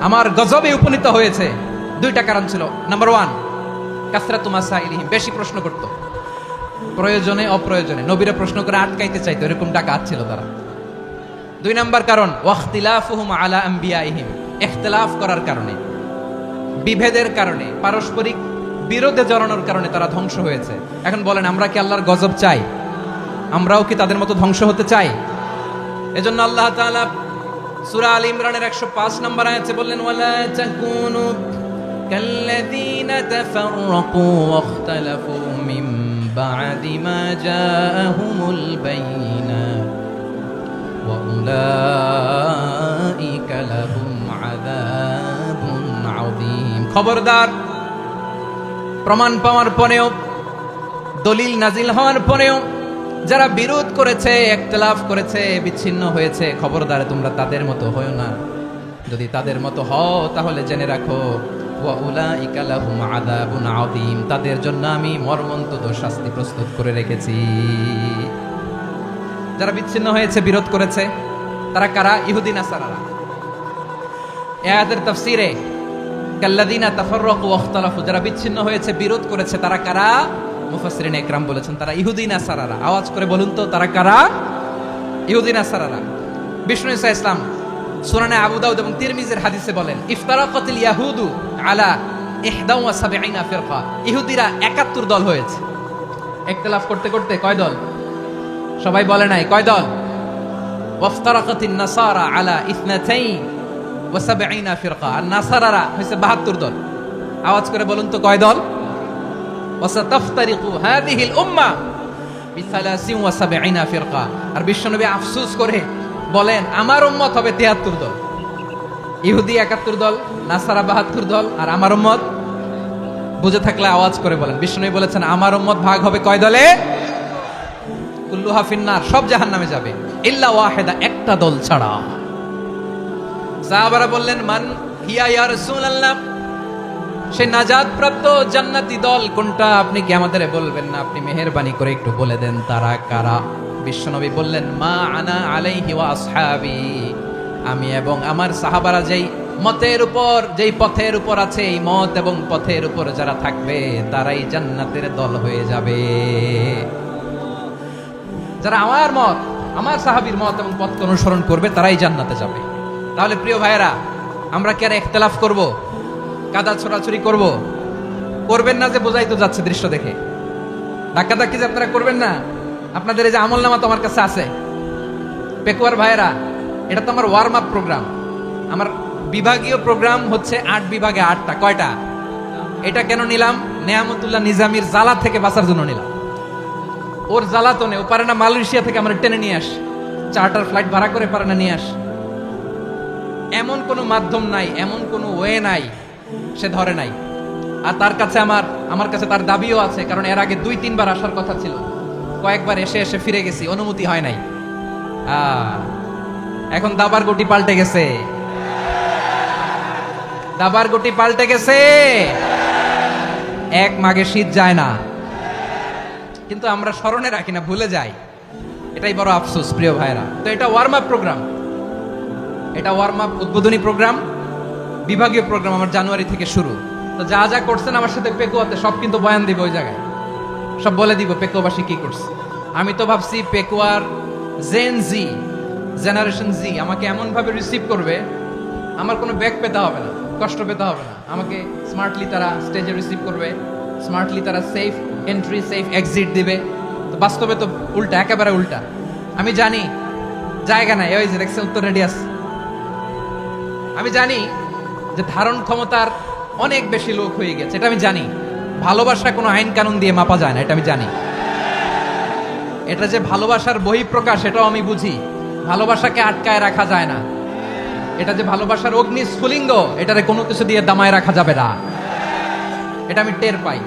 আমার গজবে উপনীত হয়েছে, 2টা কারণ ছিল। নাম্বার 1, কাসরাতু মাসাইলিহিম, বেশি প্রশ্ন করত, প্রয়োজনে অপ্রয়োজনে নবীরা প্রশ্ন করে আটকাইতে চাইতো, এরকম ডাকাত ছিল তারা। 2 নাম্বার কারণ, ওয়া ইখতিলাফুহুম আলা আম্বিয়াইহিম, ইখতিলাফ করার কারণে, বিভেদের কারণে, পারস্পরিক বিরোধে জড়ানোর কারণে তারা ধ্বংস হয়েছে। এখন বলেন, আমরা কি আল্লাহর গজব চাই? আমরাও কি তাদের মতো ধ্বংস হতে চাই? এজন্য আল্লাহ তাআলা সূরা আল ইমরানের 105 নম্বর আয়াতে বললেন, ওয়ালা তাকুনু কাল্লাযীনা তাফাররাকু ওয়া ইখতালাফু মিন বা'দি মা জাআহুমুল বাইয়িনাত ওয়া উলাইকা লাহুম আযাবুন আযীম। খবরদার, প্রমাণ পাওয়ার পরেও, দলিল নাজিল হওয়ার পরেও যারা বিরোধ করেছে, ইখতিলাফ করেছে, বিচ্ছিন্ন হয়েছে, খবরদার তোমরা তাদের মতো হয়ো না। যদি তাদের মতো হও তাহলে জেনে রাখো, ওয়া উলাইকা লাহুম আযাবুন আযীম, তাদের জন্য আমি মর্মন্তুদ শাস্তি প্রস্তুত করে রেখেছি। যারা বিচ্ছিন্ন হয়েছে, বিরোধ করেছে, তারা কারা? ইহুদি নাসারারা। এই আয়াতের তাফসীরে কাল্লাযীনা তাফাররাকু ওয়া ইখতালাফু, যারা বিচ্ছিন্ন হয়েছে, বিরোধ করেছে, তারা কারা? মুফাসসিরিন ইকরাম বলেছেন তারা ইহুদি নাসারারা। আওয়াজ করে বলুন তো, তারা কারা? ইহুদি নাসারারা। বিষ্ণু ঈসা ইসলাম সুনানে আবু দাউদ এবং তিরমিজির হাদিসে বলেন, ইফতারাকাতিল ইয়াহুদু আলা 71 ফিরকা, ইহুদিরা 71 দল হয়েছে। ইখতিলাফ করতে করতে কয় দল? সবাই বলে নাই, কয় দল? ওয়াফতারাকাতিন নাসারা আলা 72 ফিরকা, আর নাসারারা হয়েছে 72 দল। আওয়াজ করে বলুন তো, কয় দল? ওয়াসাতাফতারিকু হাযিহিল উম্মাহ বি73 ফিরকা। আর বিশ্বনবী আফসোস করে বলেন, আমার উম্মত হবে 73 দল। ইহুদি 71 দল, নাসারা 72 দল, আর আমার উম্মত, বুঝে থাকলে আওয়াজ করে বলেন। বিশ্বনবী বলেছেন, আমার উম্মত ভাগ হবে কয় দলে? কুল্লুহা ফিন্নার, সব জাহান্নামে যাবে, ইল্লা ওয়াহিদা, একটা দল ছাড়া। সাহাবারা বললেন, মান হিয়া ইয়া রাসূলুল্লাহ, সেই নাজাত প্রাপ্ত জান্নাতি দল কোনটা? আপনি কি আমাদের বলবেন না? আপনি মেহেরবানি করে একটু বলে দেন তারা কারা। বিশ্বনবী বললেন, মা আনা আলাইহি ওয়া আসহাবি, আমি এবং আমার সাহাবারা যেই মতের উপর, যেই পথের উপর আছে, এই মত এবং পথের উপর যারা থাকবে তারাই জান্নাতের দল হয়ে যাবে। যারা আমার মত, আমার সাহাবীর মত এবং পথ অনুসরণ করবে তারাই জান্নাতে যাবে। তাহলে প্রিয় ভাইয়েরা, আমরা কি আর ইখতিলাফ করব? কাদা ছোড়াছুরি করব? করবেন না যে বোঝাই তো যাচ্ছে দৃশ্য দেখে। ধাক্কাধাক্কি যে আপনারা করবেন না। আপনাদের এই যে আমলনামা তো আমার কাছে আছে, পেকুয়ার ভাইয়েরা, এটা তো আমার ওয়ার্ম আপ প্রোগ্রাম। আমার বিভাগীয় প্রোগ্রাম হচ্ছে 8 বিভাগে 8টা। কয়টা? এটা কেন নিলাম? নেয়ামতুল্লাহ নিজামীর জ্বালা থেকে বাঁচার জন্য নিলাম। ওর জ্বালাতনে ও পারে না মালয়েশিয়া থেকে আমরা টেনে নিয়ে আস, চার্টার ফ্লাইট ভাড়া করে পারে না নিয়ে আস। এমন কোনো মাধ্যম নাই, এমন কোনো ওয়ে নাই সে ধরে নাই। আর তার কাছে আমার কাছে তার দাবিও আছে, কারণ এর আগে 2-3 বার আসার কথা ছিল, কয়েকবার এসে এসে ফিরে গেছি, অনুমতি হয় নাই। এখন দাবার গুটি পাল্টে গেছে, দাবার গুটি পাল্টে গেছে। এক মাঘে শীত যায় না, কিন্তু আমরা স্মরণে রাখি না, ভুলে যাই। এটাই বড় আফসোস প্রিয় ভাইরা। তো এটা ওয়ার্ম আপ প্রোগ্রাম, এটা ওয়ার্ম আপ উদ্বোধনী প্রোগ্রাম, বিভাগীয় প্রোগ্রাম আমার জানুয়ারি থেকে শুরু। তো যা যা করছেন আমার সাথে পেকুয়াতে সব কিন্তু বয়ান দিব, ওই জায়গায় সব বলে দিব পেকুয়াবাসী কি করছে। আমি তো ভাবছি পেকুয়ার জেনারেশন জি আমাকে এমন ভাবে রিসিভ করবে, আমার কোনো ব্যাক পেতে হবে না, কষ্ট পেতে হবে না। আমাকে স্মার্টলি তারা স্টেজে রিসিভ করবে, স্মার্টলি তারা সেফ এন্ট্রি সেফ এক্সিট দিবে। তো বাস্তবে তো উল্টা, একেবারে উল্টা। আমি জানি জায়গা নাই, ওই যে দেখছেন উত্তর রেডিয়াস। আমি জানি যে ধারণ ক্ষমতার অনেক বেশি লোক হয়ে গেছে, এটা আমি জানি। ভালোবাসা কোনো আইন কানুন দিয়ে মাপা যায় না, এটা আমি জানি। এটা যে ভালোবাসার বহিঃপ্রকাশ এটাও আমি বুঝি। ভালোবাসাকে আটকায় রাখা যায় না। এটা যে ভালোবাসার অগ্নি স্ফুলিঙ্গ, এটারে কোনো কিছু দিয়ে দামায় রাখা যাবে না, এটা আমি টের পাই।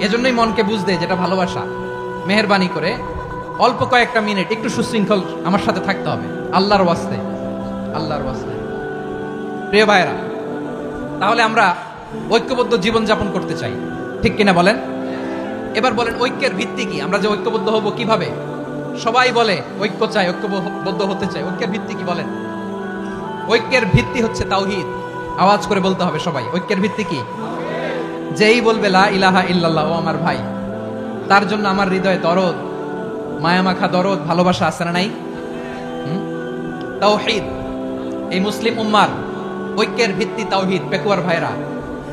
এজন্যই মনকে বুঝতে যেটা ভালোবাসা। মেহেরবানি করে অল্প কয়েকটা মিনিট একটু সুশৃঙ্খল আমার সাথে থাকতে হবে, আল্লাহর ওয়াস্তে, আল্লাহর ওয়াস্তে। প্রিয় ভাইরা, তাহলে আমরা ঐক্যবদ্ধ জীবন যাপন করতে চাই, ঠিক কিনা বলেন? এবার বলেন ঐক্যের ভিত্তি কি? আমরা যে ঐক্যবদ্ধ হব কিভাবে? সবাই বলে ঐক্য চাই, ঐক্যবদ্ধ হতে চাই। ঐক্যের ভিত্তি কি বলেন? ঐক্যের ভিত্তি হচ্ছে তাওহীদ। আওয়াজ করে বলতে হবে সবাই, ঐক্যের ভিত্তি কি? যেই বলবে লা ইলাহা ইল্লাল্লাহ, ও আমার ভাই, তার জন্য আমার হৃদয়ে দরদ, মায়ামাখা দরদ, ভালোবাসা আছে না নাই? তাওহীদ। এই মুসলিম উম্মার ঐক্যের ভিত্তি তাওহীদ। পেকুয়ার ভাইরা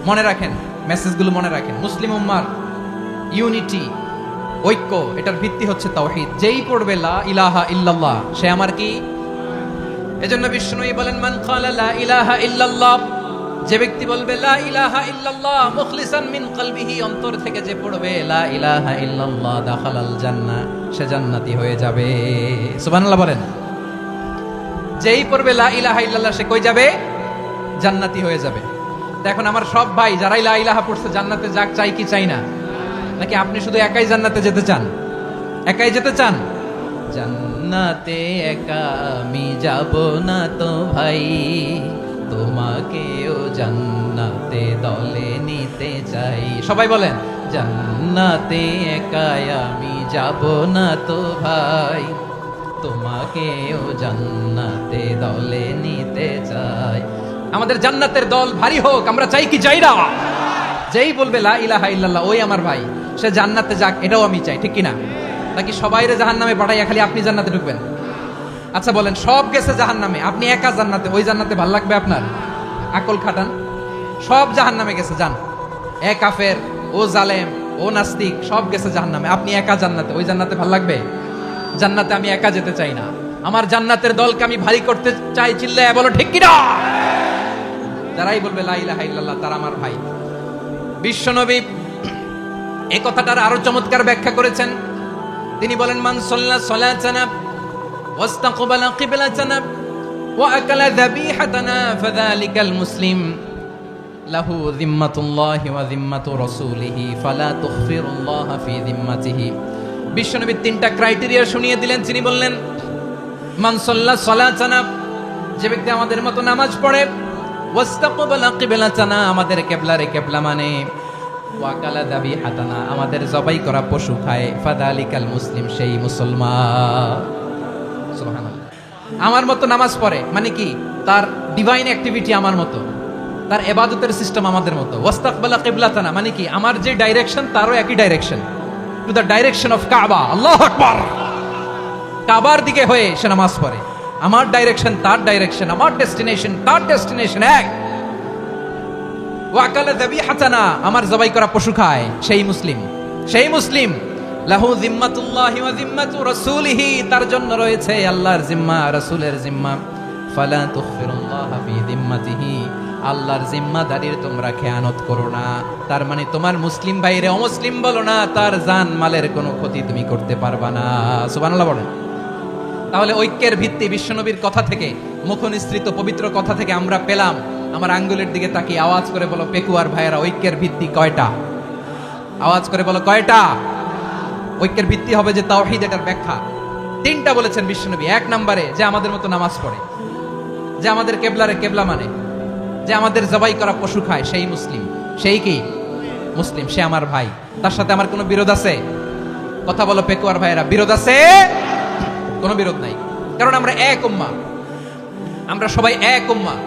মনে রাখেন, মেসেজগুলো মনে রাখেন। মুসলিম উম্মার ইউনিটি, ঐক্য, এটার ভিত্তি হচ্ছে তাওহীদ। যেই পড়বে লা ইলাহা ইল্লাল্লাহ, সে আমার কি? এজন্য বিষ্ণুই বলেন মান ক্বালা লা ইলাহা ইল্লাল্লাহ, যে ব্যক্তি বলবে লা ইলাহা ইল্লাল্লাহ মুখলিসান মিন কলবিহি, অন্তর থেকে যে পড়বে লা ইলাহা ইল্লাল্লাহ, দাখালাল জান্নাহ, সে জান্নাতি হয়ে যাবে। সুবহানাল্লাহ বলেন। যেই পড়বে লা ইলাহা ইল্লাল্লাহ, সে কই যাবে? জান্নাতি হয়ে যাবে। তো এখন আমার সব ভাই যারাই লা ইলাহা পড়ছে জান্নাতে যাক, চাই কি চাই না? নাকি আপনি শুধু একাই জান্নাতে যেতে চান? একাই যেতে চান? জান্নাতে একা আমি যাব না তো ভাই, তোমাকেও জান্নাতে দলে নিতে চাই। সবাই বলেন জান্নাতে একা আমি যাব না তো ভাই, তোমাকেও জান্নাতে দলে নিতে চাই। আমাদের জান্নাতের দল ভারী হোক, আমরা চাই কি চাই না? যেই বলবে লা ইলাহা ইল্লাল্লাহ, ওই আমার ভাই, সে জান্নাতে যাক, এটাও আমি চাই, ঠিক কিনা? নাকি সবাইরে জাহান্নামে পাঠাইয়া খালি আপনি জান্নাতে ঢুকবেন? আচ্ছা বলেন, সব গেছে জাহান্নামে, আপনি একা জান্নাতে, ওই জান্নাতে ভাল লাগবে আপনার? আকল খাটান। সব জাহান্নামে গেছে, যান। এ কাফের, ও জালেম, ও নাস্তিক, সব গেছে জাহান্নামে, আপনি একা জান্নাতে, ওই জান্নাতে ভাল লাগবে? জান্নাতে আমি একা যেতে চাই না, আমার জান্নাতের দলকে আমি ভারী করতে চাই। চিল্লায় বলো ঠিক কিনা? যারাই বলবে লা ইলাহা ইল্লাল্লাহ, তারা আমার ভাই। বিশ্বনবী এই কথাটার আরো চমৎকার ব্যাখ্যা করেছেন। তিনি বলেন মান সাল্লা সালাতানা ওয়াস্তাকবালা কিবলাতানা ওয়া আকালা যাবিহাতানা ফাযালিকাল মুসলিম লাহু যিম্মাতুল্লাহি ওয়া যিম্মাতু রাসূলিহি ফালা তুখফিরুল্লাহ ফি যিম্মাতিহি। বিশ্বনবী তিনটা ক্রাইটেরিয়া শুনিয়ে দিলেন। তিনি বললেন মান সাল্লা সালাতানা, যে ব্যক্তি আমাদের মতো নামাজ পড়ে, ওয়াস্তাকবালা কিবলাতানা, আমাদের কিবলারে কিবলা মানে, ওয়াকালা যাবিহাতানা, আমাদের জবাই করা পশু খায়, ফাযালিকাল মুসলিম, সেই মুসলমান। সুবহানাল্লাহ। আমার মতো নামাজ পড়ে মানে কি? তার ডিভাইন অ্যাক্টিভিটি আমার মতো, তার ইবাদতের সিস্টেম আমাদের মতো। ওয়াস্তাকবালা কিবলাতানা মানে কি? আমার যে ডাইরেকশন তারও একই direction, to the direction of কাবা। আল্লাহু আকবার। কাবার দিকে হয়ে সে নামাজ পড়ে। আমার ডাইরেকশন তার ডাইরেকশন, আমার ডেস্টিনেশন তার ডেস্টিনেশন এক। ওয়াকালা যাবিহাতানা, আমার জবাই করা পশু খায়, সেই মুসলিম, সেই মুসলিম। লাহু জিম্মাতুল্লাহি ওয়া জিম্মাতু রাসূলিহি, তার জন্য রয়েছে আল্লাহর জিম্মা, রাসূলের জিম্মা। ফালা তুখফিরুল্লাহা ফি জিম্মাতিহি, আল্লাহর জিম্মাদারির তোমরা খেয়ানত করো না। তার মানে তোমার মুসলিম ভাইরে অমুসলিম বলো না, তার জান মালের কোনো ক্ষতি তুমি করতে পারবা না। সুবহানাল্লাহ বলেন। তাহলে ঐক্যের ভিত্তি বিশ্বনবীর কথা থেকে, মুখনিসৃত পবিত্র কথা থেকে আমরা পেলাম। আমার আঙ্গুলের দিকে তাকিয়ে আওয়াজ করে বলো পেকুয়ার ভাইয়েরা, ঐক্যের ভিত্তি কয়টা? আওয়াজ করে বলো কয়টা? ঐক্যের ভিত্তি হবে যে তাওহীদ, এটার ব্যাখ্যা তিনটা বলেছেন বিশ্বনবী। এক নম্বরে যে আমাদের মতো নামাজ পড়ে, যে আমাদের কেবলারে কেবলা মানে, যে আমাদের জবাই করা পশু খায়, সেই মুসলিম। সেই কি মুসলিম? সে আমার ভাই। তার সাথে আমার কোনো বিরোধ আছে? কথা বলো পেকুয়ার ভাইয়েরা, বিরোধ আছে? কোনো বিরোধ নাই, কারণ আমরা এক উম্মাহ, আমরা সবাই এক উম্মাহ।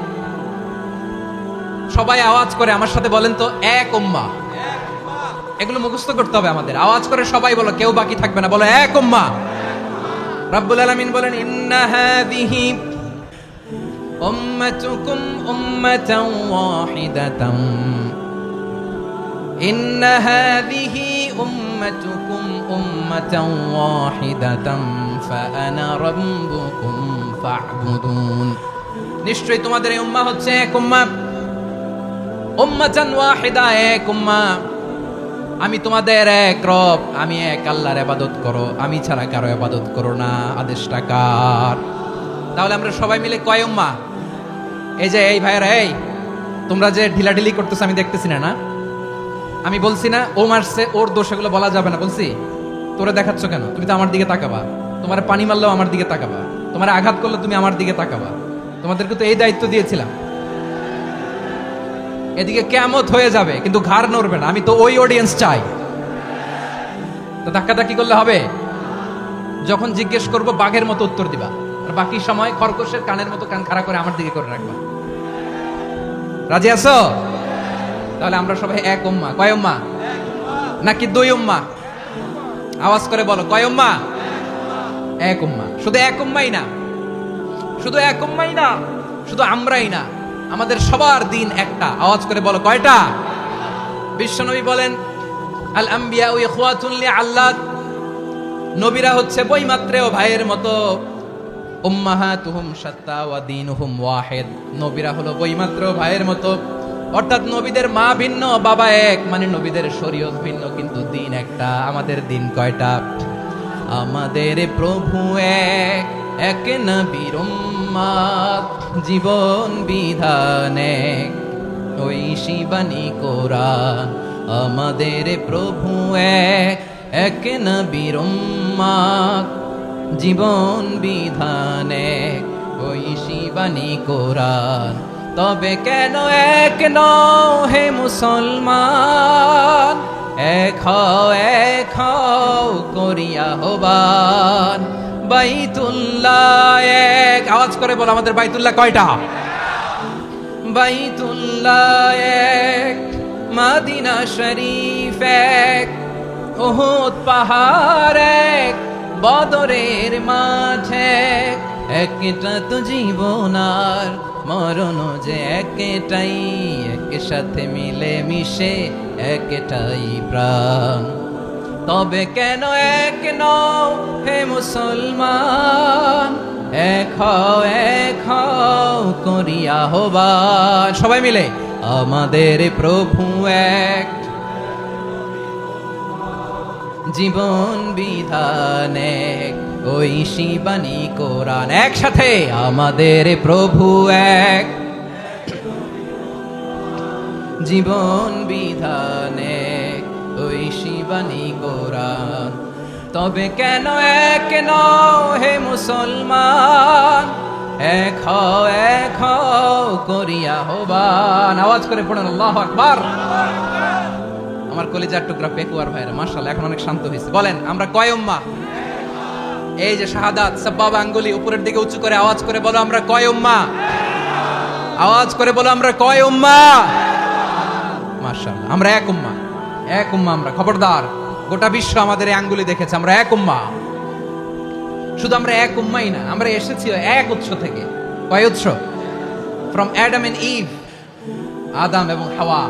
সবাই আওয়াজ করে আমার সাথে বলেন তো, এক উম্মাহ। এগুলো মুখস্থ করতে হবে আমাদের। আওয়াজ করে সবাই বলো, কেউ বাকি থাকবে না, বলো এক উম্মাহ। রব্বুল আলামিন বলেন, ইন্না হাযিহি উম্মাতুকুম উম্মাতান ওয়াহিদাতান, ইন্না হাযিহি উম্মাতুকুম উম্মাতান ওয়াহিদাতান ফাআনা রাব্বুকুম ফা'বুদুন। নিশ্চয়ই তোমাদের এই উম্মাহ হচ্ছে এক উম্মাহ, উম্মাতান ওয়াহিদা, এক উম্মাহ। আমি তোমাদের এক রব, আমি এক আল্লাহর ইবাদত করো, আমি ছাড়া কারো ইবাদত করো না। আদেশটা কার? তাহলে আমরা সবাই মিলে কয় উম্মাহ? এই যে এই ভাইয়েরা, এই তোমরা যে ঢিলাঢিলি করতেছ আমি দেখতেছি না, না আমি বলছি না ও মারছে, ওর দোষ, এগুলো বলা যাবে না। বলছি তোরে দেখাচ্ছ কেন? তুমি তো আমার দিকে তাকাবা। তোমার পানি মারলেও আমার দিকে তাকাবা, তোমার আঘাত করলে তুমি আমার দিকে তাকাবা। তোমাদেরকে তো এই দায়িত্ব দিয়েছিলাম। এদিকে কিয়ামত হয়ে যাবে কিন্তু ঘাড় নড়বে না। আমি তো ওই অডিয়েন্স চাই। তো ধাক্কাধাক্কি করলে হবে? যখন জিজ্ঞেস করব বাঘের মতো উত্তর দিবা, আর বাকি সময় খরগোশের কানের মতো কান খাড়া করে আমার দিকে করে রাখবা। রাজি আছো? তাহলে আমরা সবাই এক উম্মাহ। কয় উম্মাহ? নাকি দুই উম্মাহ? আওয়াজ করে বলো, কয় উম্মাহ? এক উম্মাহ। শুধু এক উম্মাই না, শুধু এক উম্মাই না, শুধু আমরাই না, আমাদের সবার দিন একটা। আওয়াজ করে বলো কয়টা? বিশ্বনবী বলেন, আল আম্বিয়া ইখওয়াতুন লিআল্লাত, নবীরা হচ্ছে বৈমাত্রেয় ভাইয়ের মতো। উম্মাহাতুহুম শাত্তা ওয়া দীনুহুম ওয়াহিদ, নবীরা হলো বৈমাত্রেয় ভাইয়ের মতো। অর্থাৎ নবীদের মা ভিন্ন, বাবা এক, মানে নবীদের শরীয়ত ভিন্ন, কিন্তু দিন একটা। আমাদের দিন কয়টা? আমাদের প্রভু এক, এক নবীর উম্মাত, জীবন বিধান এক, ওই শিবানী কোরআন। আমাদের প্রভু এক, এক নবীর উম্মাত, জীবন বিধান এক, ওই শিবানী কোরআন। তবে কেন এক নও হে মুসলমান? এক হও করিয়া আহ্বান। বাইতুল্লাহ এক, আওয়াজ করে বলো আমাদের বাইতুল্লাহ কয়টা? বাইতুল্লাহ এক, মদিনা শরীফ এক, উহুদ পাহাড় এক, বদরের মাঠ এক। একটা তো জীবন আর মরণ যে একটাই, একের সাথে মিলে মিশে একটাই প্রাণ। তবে কেন এক নও হে মুসলমান? এক হও করিয়া আহ্বান। সবাই মিলে, আমাদের প্রভু এক, জীবন বিধান এক, ওই শিবানী কোরআন। একসাথে, আমাদের প্রভু এক, জীবন বিধান এক, ওই শিবানী কোরআন। তবে কেন এক নও হে মুসলমান? এক হও করিয়া আহ্বান। আওয়াজ করে পড়েন আল্লাহু আকবার। আমার কলিজার টুকরা পেকুয়ার ভাইরা, মাশাআল্লাহ এখন অনেক শান্ত হয়েছে। বলেন আমরা কয় উম্মাহ? এই যে শাহাদাত, সাব্বাব আঙ্গুলি উপরের দিকে উঁচু করে আওয়াজ করে বলো আমরা কয় উম্মাহ? আওয়াজ করে বলো আমরা কয় উম্মাহ? মাশাআল্লাহ, আমরা এক উম্মাহ, এক উম্মাহ আমরা। খবরদার, গোটা বিশ্ব আমাদের এই আঙ্গুলি দেখেছে, আমরা এক উম্মাহ। শুধু আমরা এক উম্মাই না, আমরা এসেছি এক উৎস থেকে। কয় উৎস? ফ্রম অ্যাডাম এন্ড ইভ, আদম এবং হাওয়া,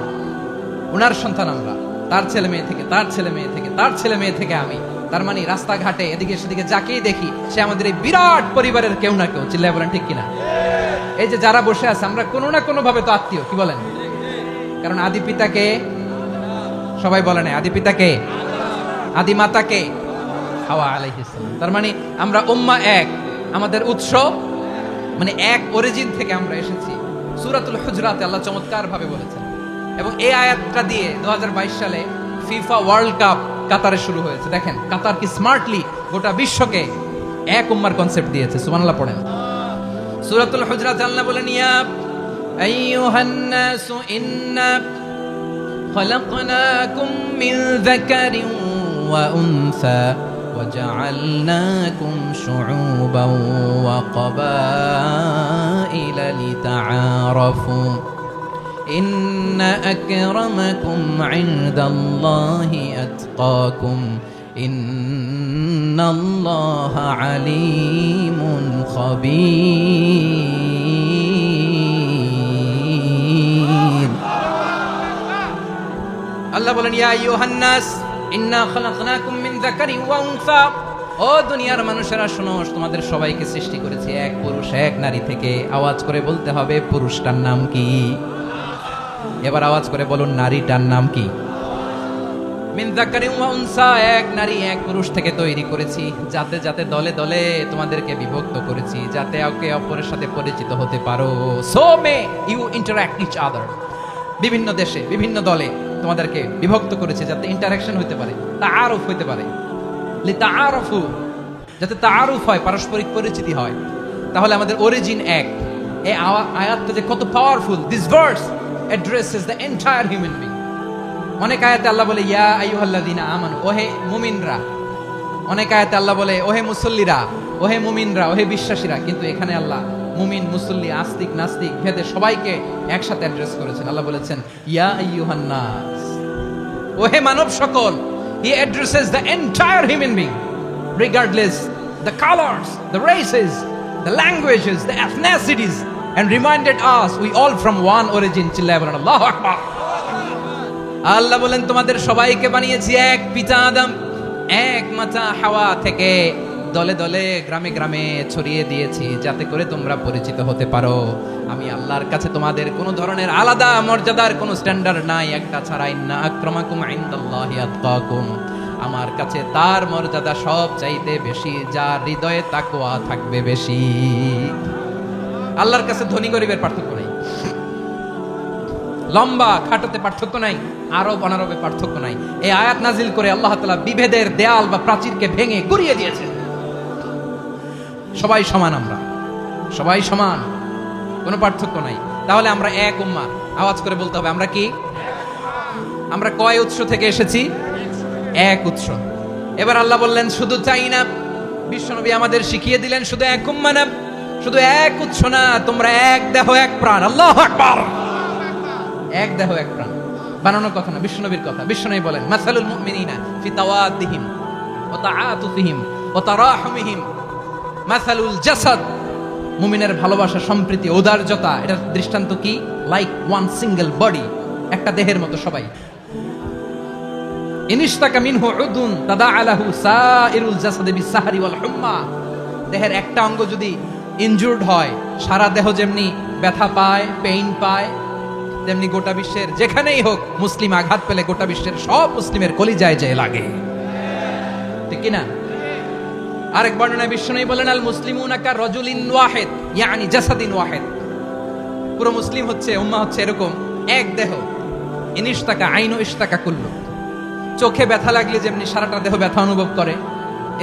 ওনার সন্তান আমরা। তার ছেলে মেয়ে থেকে, তার ছেলে মেয়ে থেকে, তার ছেলে মেয়ে থেকে আমি। তার মানে রাস্তাঘাটে এদিকে সেদিকে যাকেই দেখি সে আমাদের এই বিরাট পরিবারের কেউ না কেউ, চিল্লায় বলেন ঠিক কিনা? এই যে যারা বসে আছে আমরা কোনো না কোনো ভাবে তো আত্মীয়, কি বলেন? কারণ আদি পিতাকে সবাই বলে না, আদি পিতাকে, আদি মাতাকে হাওয়া আলাইহিস সালাম। তার মানে আমরা উম্মাহ এক, আমাদের উৎস মানে এক অরিজিন থেকে আমরা এসেছি। সূরাতুল হুজরাতে আল্লাহ চমৎকার ভাবে বলেছেন, এবং এই আয়াতটা দিয়ে 2022 সালে ফিফা ওয়ার্ল্ড কাপ কাতারে শুরু হয়েছে। দেখেন কাতার কি স্মার্টলি গোটা বিশ্বকে এক উম্মার কনসেপ্ট দিয়েছে। সুবহানাল্লাহ পড়েন। সূরাতুল হুজরাত আল্লাহ বলেন, ইয়া আইয়ুহান নাসু ইন্না খলাকনাকুম মিন যাকারিন ওয়া উনসা وجعلناكم شعوبا وقبائل لتعارفوا إن أكرمكم عند الله أتقاكم إن الله عليم خبير الله বলেন ইয়া আইয়ুহান নাস ইন্না খালাকনাকুম মিন যাকারিন ওয়া উনসা, ও দুনিয়ার মানুষেরা শোনো, তোমাদের সবাইকে সৃষ্টি করেছি এক পুরুষ এক নারী থেকে। আওয়াজ করে বলতে হবে পুরুষটার নাম কি? এবার আওয়াজ করে বলুন নারীটার নাম কি? মিন যাকারিন ওয়া উনসা, এক নারী এক পুরুষ থেকে তৈরি করেছি। যাতে যাতে দলে দলে তোমাদেরকে বিভক্ত করেছি, যাতে একে অপরের সাথে পরিচিত হতে পারো। So may you interact each other, বিভিন্ন দেশে বিভিন্ন দলে তোমাদেরকে বিভক্ত করেছে যাতে ইন্টারঅ্যাকশন হতে পারে, তাআরুফ হতে পারে। লিতাআরফু, যাতে তাআরুফ হয়, পারস্পরিক পরিচিতি হয়। তাহলে আমাদের অরিজিন এক। এই আয়াতটা যে কত powerful! This verse addresses the entire human being. অনেক আয়াতে আল্লাহ বলে ইয়া আইয়ুহাল্লাযীনা আমানু, ওহে মুমিনরা। অনেক আয়াতে আল্লাহ বলে ওহে মুসল্লিরা, ওহে মুমিনরা, ওহে বিশ্বাসীরা। কিন্তু এখানে আল্লাহ মুমিন, মুসল্লি, আস্তিক, নাস্তিক ভেদে সবাইকে একসাথে অ্যাড্রেস করেছেন। আল্লাহ বলেছেন ইয়া আইয়ুহান নাস, ওহে মানব সকল। He addresses the entire human being, regardless the colors, the races, the languages, the ethnicities, and reminded us we all from one origin. চিল্লায় বলেন আল্লাহু আকবার। আল্লাহ বলেন তোমাদের সবাইকে বানিয়েছি এক পিতা আদম, এক মাতা হাওয়া থেকে। দলে দলে গ্রামে গ্রামে ছড়িয়ে দিয়েছি যাতে করে তোমরা পরিচিত হতে পারো। আমি আল্লাহর কাছে তোমাদের কোনো ধরনের আলাদা মর্যাদার কোনো স্ট্যান্ডার্ড নাই একটা ছাড়া। ইন্না আক্রামাকুম ইনদাল্লাহি আতকাকুম, আমার কাছে তার মর্যাদা সব চাইতে বেশি যার হৃদয়ে তাকওয়া থাকবে বেশি। আল্লাহর কাছে ধনী গরিবের পার্থক্য নাই, লম্বা খাটোতে পার্থক্য নাই, আরব অনারবে পার্থক্য নাই। এই আয়াত নাজিল করে আল্লাহ তাআলা বিভেদের দেয়াল বা প্রাচীরকে ভেঙে গুড়িয়ে দিয়েছেন। সবাই সমান, আমরা সবাই সমান, কোনো পার্থক্য নাই। তাহলে আমরা এক উম্মাহ। আওয়াজ করে বলতে হবে আমরা কি? আমরা কয় উৎস থেকে এসেছি? এক উৎস। এবার আল্লাহ বললেন শুধু চাই না, বিশ্বনবী আমাদের শিখিয়ে দিলেন শুধু এক উম্মাহ না, শুধু এক উৎস না, তোমরা এক দেহ এক প্রাণ। আল্লাহু আকবার। এক দেহ এক প্রাণ বানানোর কথা না, বিশ্বনবীর কথা। বিশ্বনবী বলেন মাসালুল মুমিনিনা ফি তাওয়াদ্দিহিম ওয়া তাআতুফিহিম ওয়া তারাহুমিহিম মাসালুল জাসাদ, মুমিনের ভালোবাসা, সম্প্রীতি, ঔদার্যতা, এটার দৃষ্টান্ত কি? লাইক ওয়ান সিঙ্গেল বডি, একটা দেহের মতো সবাই। ইনিশতাকা মিনহু উদুন তাদাআলাহু সাইরুল জাসাদি বিসসাহরি ওয়াল হুম্মা, দেহের একটা অঙ্গ যদি ইনজুরড হয় সারা দেহ যেমনি ব্যথা পায়, পেইন পায়, তেমনি গোটা বিশ্বের যেখানেই হোক মুসলিম আঘাত পেলে গোটা বিশ্বের সব মুসলিমের কলিজায় যায় লাগে, ঠিক কি না? আরেক বর্ণনায় বিশ্বনবী বলেন আল মুসলিমুনা কা রাজুলিন ওয়াহিদ ইয়ানি জাসাদিন ওয়াহিদ, পুরো মুসলিম হচ্ছে, উম্মাহ হচ্ছে এরকম এক দেহ। ইনিশতাকা আইনু ইশতাকা কুল্লু, চোখে ব্যথা লাগলে যেমনি সারাটা দেহ ব্যথা অনুভব করে,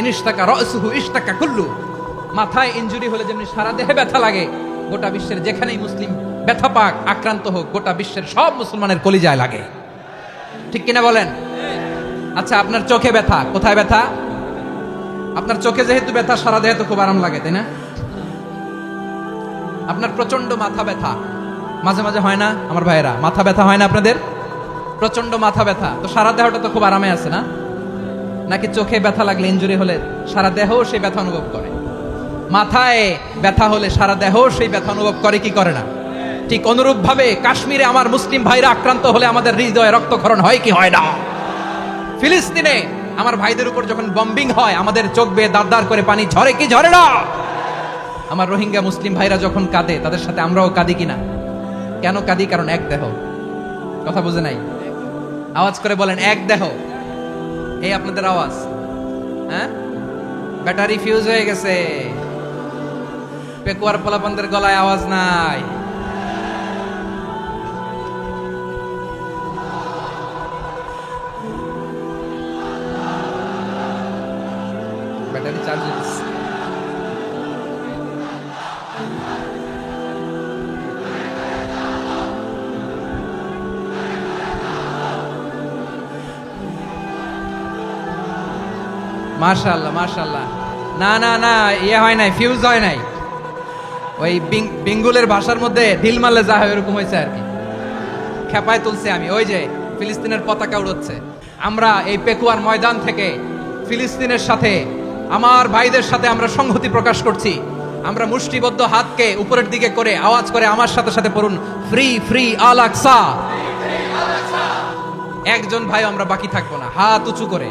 ইনিশতাকা রাসুহু ইশতাকা কুল্লু, মাথায় ইনজুরি হলে যেমনি সারা দেহে ব্যথা লাগে, গোটা বিশ্বের যেখানেই মুসলিম ব্যথা পাক, আক্রান্ত হোক, গোটা বিশ্বের সব মুসলমানের কলিজায় লাগে, ঠিক কিনা বলেন? আচ্ছা, আপনার চোখে ব্যথা, কোথায় ব্যথা? আপনার চোখে যেহেতু ব্যথা, সারা দেহে তো খুব আরাম লাগে, তাই না? আপনার প্রচন্ড মাথা ব্যথা মাঝে মাঝে হয় না আমার ভাইয়েরা? মাথা ব্যথা হয় না আপনাদের? প্রচন্ড মাথা ব্যথা, তো সারা দেহটা তো খুব আরামে আছে না? নাকি চোখে ব্যথা লাগলে, ইনজুরি হলে সারা দেহ সেই ব্যথা অনুভব করে? মাথায় ব্যথা হলে সারা দেহ সেই ব্যথা অনুভব করে কি করে না? ঠিক অনুরূপ ভাবে কাশ্মীরে আমার মুসলিম ভাইরা আক্রান্ত হলে আমাদের হৃদয়ে রক্তক্ষরণ হয় কি হয় না? ফিলিস্তিনে আমার ভাইদের উপর যখন বম্বিং হয় আমাদের চোখ বেয়ে দাঁড় দাঁড় করে পানি ঝরে কি ঝরে না? আমার রোহিঙ্গা মুসলিম ভাইরা যখন কাঁদে তাদের সাথে আমরাও কাঁদি কিনা? কেন কাঁদি? কারণ এক দেহ। কথা বুঝে নাই? আওয়াজ করে বলেন এক দেহ। এই আপনাদের আওয়াজ, হ্যাঁ? ব্যাটারি ফিউজ হয়ে গেছে, পেকুয়ার পোলাপানদের গলায় আওয়াজ নাই। ব্যাটারি চার্জ হচ্ছে। মাশাআল্লাহ মাশাআল্লাহ। না না না, ইয়ে হয় নাই, ফিউজ হয় নাই। ওই বিঙ্গুলের ভাষার মধ্যে ঢিল মারলে যা হয় এরকম হয়েছে আর কি। খেপায় তুলছে আমি, ওই যে ফিলিস্তিনের পতাকা উড়ছে। আমরা এই পেকুয়ার ময়দান থেকে ফিলিস্তিনের সাথে, আমার ভাইদের সাথে আমরা সংহতি প্রকাশ করছি। আমরা মুষ্টিবদ্ধ হাতকে উপরের দিকে করে আওয়াজ করে আমার সাথে সাথে পড়ুন, ফ্রি ফ্রি আল আকসা। একজন ভাই আমরা বাকি থাকবো না, হাত উঁচু করে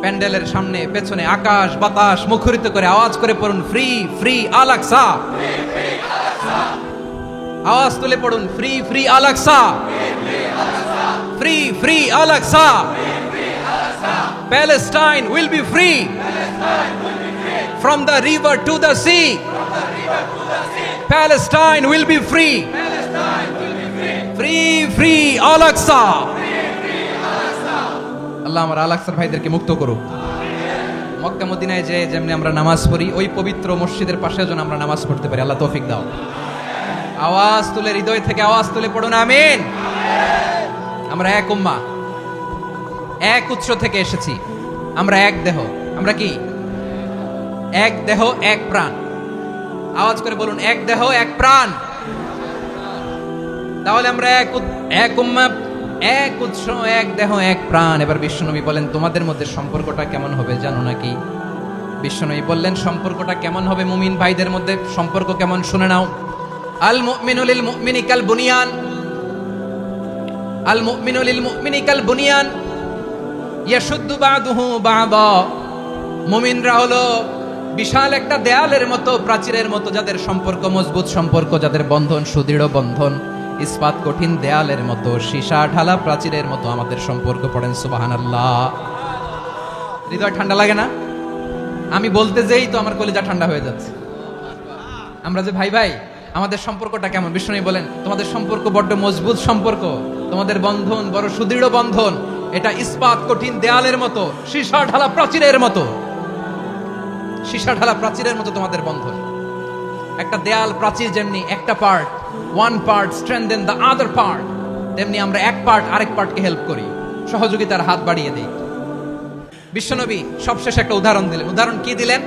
প্যান্ডেলের সামনে পেছনে আকাশ বাতাস মুখরিত করে আওয়াজ করে পড়ুন, ফ্রি ফ্রি আল আকসা। আওয়াজ তুলে পড়ুন, free free Al Aqsa, free free Al Aqsa. Palestine will be free from the river to the sea. Palestine will be free. Free free Al Aqsa. আল্লাহ আমার আল আকসার ভাইদেরকে মুক্ত করুক। মক্কা মদিনায় যে যেমনি আমরা নামাজ পড়ি, ওই পবিত্র মসজিদের পাশে যেন আমরা নামাজ পড়তে পারি। আল্লাহ তৌফিক দাও। আওয়াজ তুলে, হৃদয় থেকে আওয়াজ তুলে পড়ুন আমিন। আমরা এক উম্মাহ, এক উৎস থেকে এসেছি, আমরা এক দেহ। আমরা কি? এক দেহ এক প্রাণ। আওয়াজ করে বলুন, এক দেহ এক প্রাণ। তাহলে আমরা এক উম্মাহ, এক উৎস, এক দেহ এক প্রাণ। এবার বিশ্বনবী বলেন, তোমাদের মধ্যে সম্পর্কটা কেমন হবে জানো নাকি? বিশ্বনবী বললেন, সম্পর্কটা কেমন হবে মুমিন ভাইদের মধ্যে? সম্পর্ক কেমন শুনে নাও। আল মুমিনু লিল মুমিনি কাল বুনিয়ান, আল মুমিনু লিল মুমিনি কাল বুনিয়ান ইয়াশুদ্দু বাদুহু বাদা। মুমিনরা হলো বিশাল একটা দেয়ালের মতো, প্রাচীরের মতো, যাদের সম্পর্ক মজবুত সম্পর্ক, যাদের বন্ধন সুদৃঢ় বন্ধন, ইস্পাত কঠিন দেয়ালের মতো, সীসা ঢালা প্রাচীরের মতো আমাদের সম্পর্ক। পড়েন সুবহানাল্লাহ। হৃদয় ঠান্ডা লাগে না? আমি বলতে যেই তো আমার কলিজা ঠান্ডা হয়ে যাচ্ছে। আমরা যে ভাই ভাই, আমাদের সম্পর্কটা কেমন? বিষ্ণু বলেন, তোমাদের সম্পর্ক বড্ড মজবুত সম্পর্ক, তোমাদের বন্ধন বড় সুদৃঢ় বন্ধন। এটা ইস্পাত কঠিন দেয়ালের মতো, সীসা ঢালা প্রাচীরের মতো, সীসা ঢালা প্রাচীরের মতো তোমাদের বন্ধন। একটা দেয়াল প্রাচীর যেমনি একটা part, one part strengthen the other part, তেমনি আমরা এক পার্ট আরেক পার্টকে হেল্প করি, সহযোগিতার হাত বাড়িয়ে দিই। বিশ্বনবী সবশেষে একটা উদাহরণ দিলেন। উদাহরণ কি দিলেন?